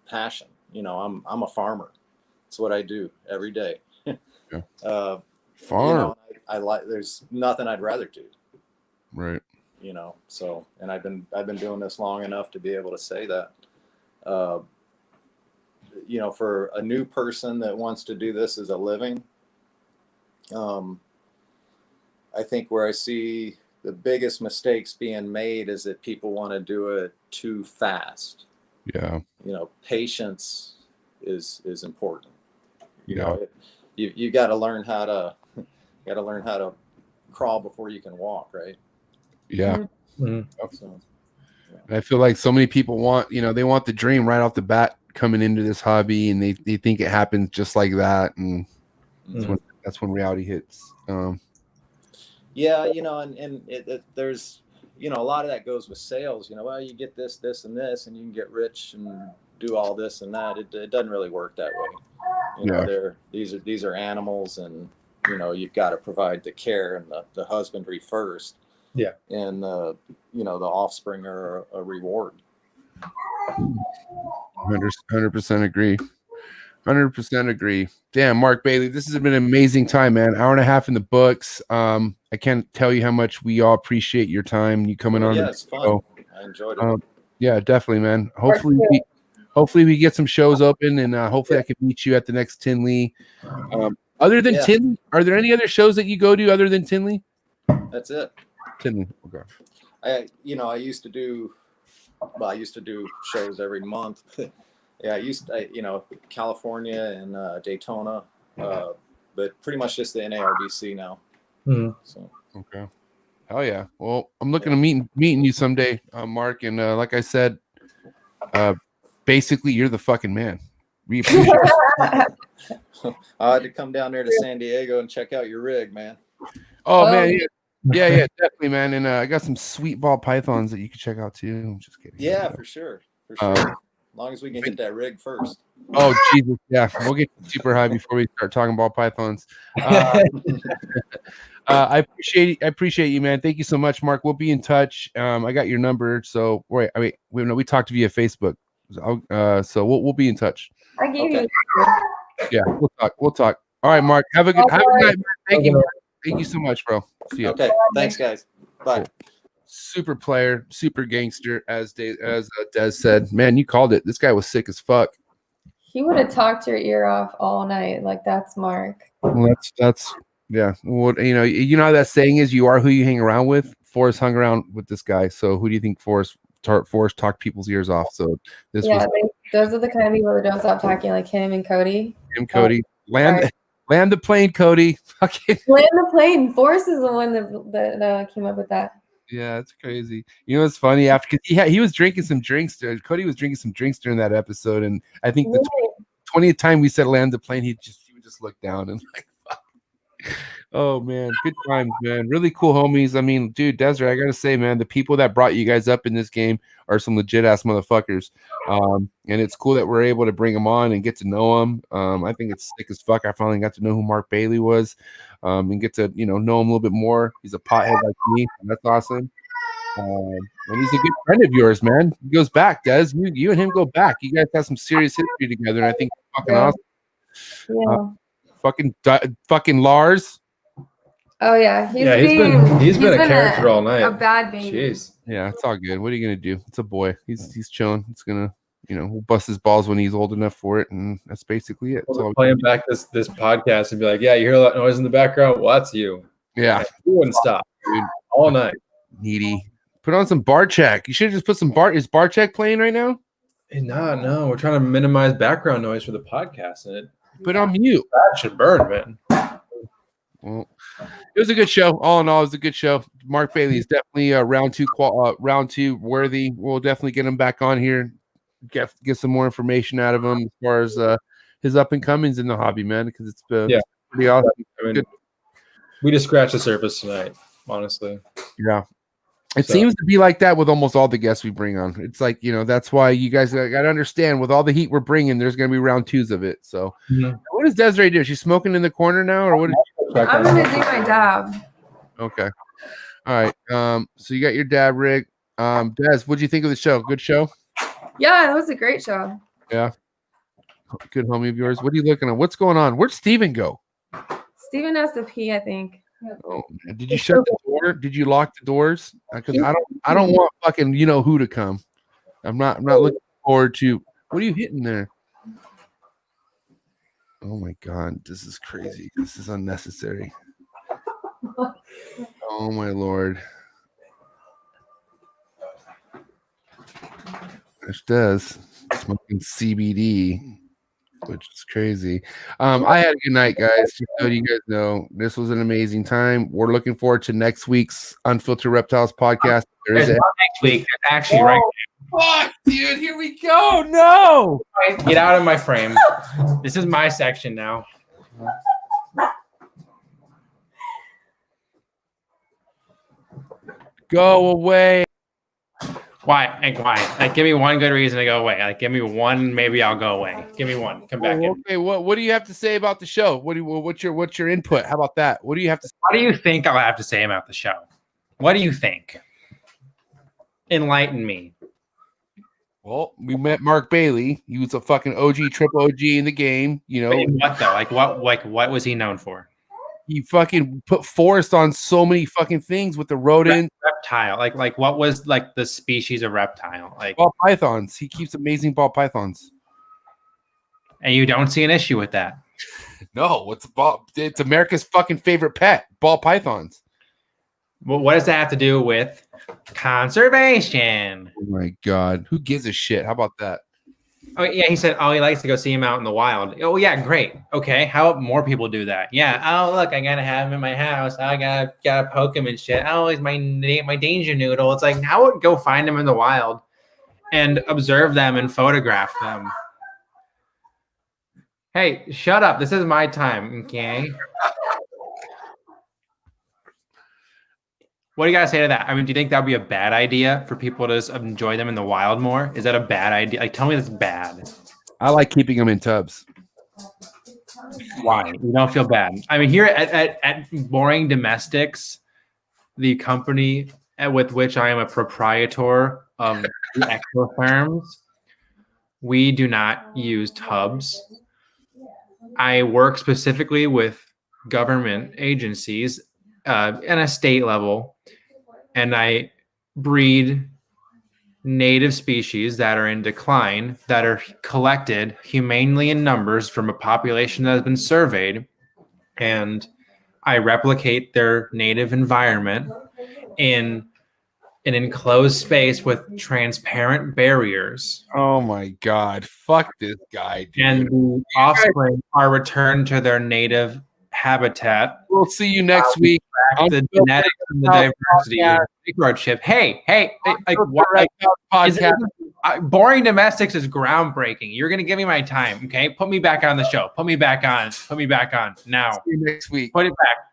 passion. I'm a farmer. It's what I do every day. Farm. There's nothing I'd rather do. Right. So, and I've been doing this long enough to be able to say that. For a new person that wants to do this as a living, I think where I see the biggest mistakes being made is that people want to do it too fast. Yeah. Patience is important. Yeah. You got to learn how to crawl before you can walk, right? Yeah. Mm-hmm. So, I feel like so many people want, they want the dream right off the bat coming into this hobby, and they think it happens just like that, and that's when reality hits. Yeah, there's a lot of that goes with sales. Well, you get this, and this, and you can get rich and do all this and that. It doesn't really work that way. These are animals, and you've got to provide the care and the husbandry first. Yeah. And the offspring are a reward. 100% agree. 100% agree. Damn, Marc Bailey, this has been an amazing time, man. Hour and a half in the books. I can't tell you how much we all appreciate your time, you coming on. Yeah, it's fun. I enjoyed it. Yeah, definitely, man. Hopefully we get some shows open, and hopefully I can meet you at the next Tinley. Other than Tinley, are there any other shows that you go to other than Tinley? That's it. Tinley. Okay. I used to do shows every month. Yeah, California and Daytona, but pretty much just the NARBC now. Mm-hmm. So okay. Hell yeah. Well, I'm looking to meeting you someday, Marc, and like I said, basically you're the fucking man. We appreciate it. I had to come down there to San Diego and check out your rig, man. Oh man, yeah, definitely, man. And I got some sweet ball pythons that you can check out too. I'm just kidding. Yeah, for sure. As long as we can hit that rig first. Oh Jesus, yeah, we'll get super high before we start talking ball pythons. I appreciate you, man. Thank you so much, Marc. We'll be in touch. I got your number, so we talked via Facebook, so we'll be in touch. I gave you. Yeah, we'll talk. All right, Marc. Have a good night. Thank you. Thank you so much, bro. See you. Okay. Thanks, guys. Bye. Cool. Super player, super gangster, as Des said. Man, you called it. This guy was sick as fuck. He would have talked your ear off all night. Like, that's Marc. Well, that's yeah. Well, you know how that saying is, you are who you hang around with. Forrest hung around with this guy. So who do you think Forrest talked people's ears off? So those are the kind of people that don't stop talking, like him and Cody. Cody. Land the plane, Cody. Fucking land the plane. Forrest is the one that came up with that. Yeah, it's crazy. It's funny because he was drinking some drinks. Cody was drinking some drinks during that episode, and I think the 20th time we said land the plane, he would just look down and like, fuck. Oh man, good times, man. Really cool homies. I mean, dude, Desiree, I gotta say, man, the people that brought you guys up in this game are some legit ass motherfuckers. And it's cool that we're able to bring them on and get to know them. I think it's sick as fuck. I finally got to know who Marc Bailey was, and get to know him a little bit more. He's a pothead like me. And that's awesome. And he's a good friend of yours, man. He goes back, Des. You and him go back. You guys have some serious history together, and I think it's fucking awesome. Yeah. Fucking Lars. Oh yeah, he's been a character all night. A bad baby. Jeez. Yeah, it's all good. What are you gonna do? It's a boy. He's chilling. It's gonna, we'll bust his balls when he's old enough for it, and that's basically it. We'll play him back this podcast and be like, yeah, you hear that noise in the background? Well, that's you. Yeah, you wouldn't stop, dude, all night. Needy. Put on some bar check. You should have just put some bar. Is bar check playing right now? No, we're trying to minimize background noise for the podcast, and put on mute. That should burn, man. Well, it was a good show. All in all, it was a good show. Marc Bailey is definitely round two worthy. We'll definitely get him back on here. Get some more information out of him as far as his up and comings in the hobby, man. Because it's pretty awesome. I mean, we just scratched the surface tonight, honestly. Yeah. It seems to be like that with almost all the guests we bring on. It's like, that's why you guys got to understand with all the heat we're bringing, there's going to be round twos of it. So What does Desiree do? Is she smoking in the corner now, or what? I'm going to do my dab. Okay. All right. So you got your dab rig. Des, what'd you think of the show? Good show? Yeah, it was a great show. Yeah. Good homie of yours. What are you looking at? What's going on? Where'd Steven go? Steven has to pee, I think. Oh, man. Did you shut the door? Did you lock the doors? Because I don't want fucking who to come. I'm not looking forward to. What are you hitting there? Oh my god, this is crazy. This is unnecessary. Oh my lord. This does smoking CBD. Which is crazy. I had a good night, guys. Just so you guys know, this was an amazing time. We're looking forward to next week's Unfiltered Reptiles podcast. Next week. It's actually right now. Fuck, dude. Here we go. No. Get out of my frame. This is my section now. Go away. Why? Like, give me one good reason to go away. Like, give me one. Maybe I'll go away. Give me one. Come back in. Okay. What do you have to say about the show? What's your input? How about that? What do you have to say? What do you think I'll have to say about the show? What do you think? Enlighten me. Well, we met Marc Bailey. He was a fucking OG, triple OG in the game. Wait, what though? What was he known for? He fucking put Forrest on so many fucking things with the rodent. Reptile. Like what was like the species of reptile? Like ball pythons. He keeps amazing ball pythons. And you don't see an issue with that? No, it's America's fucking favorite pet, ball pythons. Well, what does that have to do with conservation? Oh my god. Who gives a shit? How about that? Oh yeah, he said, he likes to go see him out in the wild. Oh yeah, great. Okay, how about more people do that? Yeah. Oh look, I gotta have him in my house. I gotta poke him and shit. Oh, he's my danger noodle. It's like, how would go find him in the wild and observe them and photograph them? Hey, shut up. This is my time. Okay. What do you guys say to that? I mean, do you think that would be a bad idea for people to just enjoy them in the wild more? Is that a bad idea? Like, tell me that's bad. I like keeping them in tubs. Why? You don't feel bad? I mean, here at Boring Domestics, the company with which I am a proprietor of the Ectotherms, we do not use tubs. I work specifically with government agencies at a state level, and I breed native species that are in decline, that are collected humanely in numbers from a population that has been surveyed, and I replicate their native environment in an enclosed space with transparent barriers. Oh my god, fuck this guy, dude. And the offspring are returned to their native habitat. We'll see you next week. The genetics and the diversity of chip. Hey, like what? Like, Boring Domestics is groundbreaking. You're gonna give me my time, okay? Put me back on the show. Put me back on. Put me back on now. See you next week. Put it back.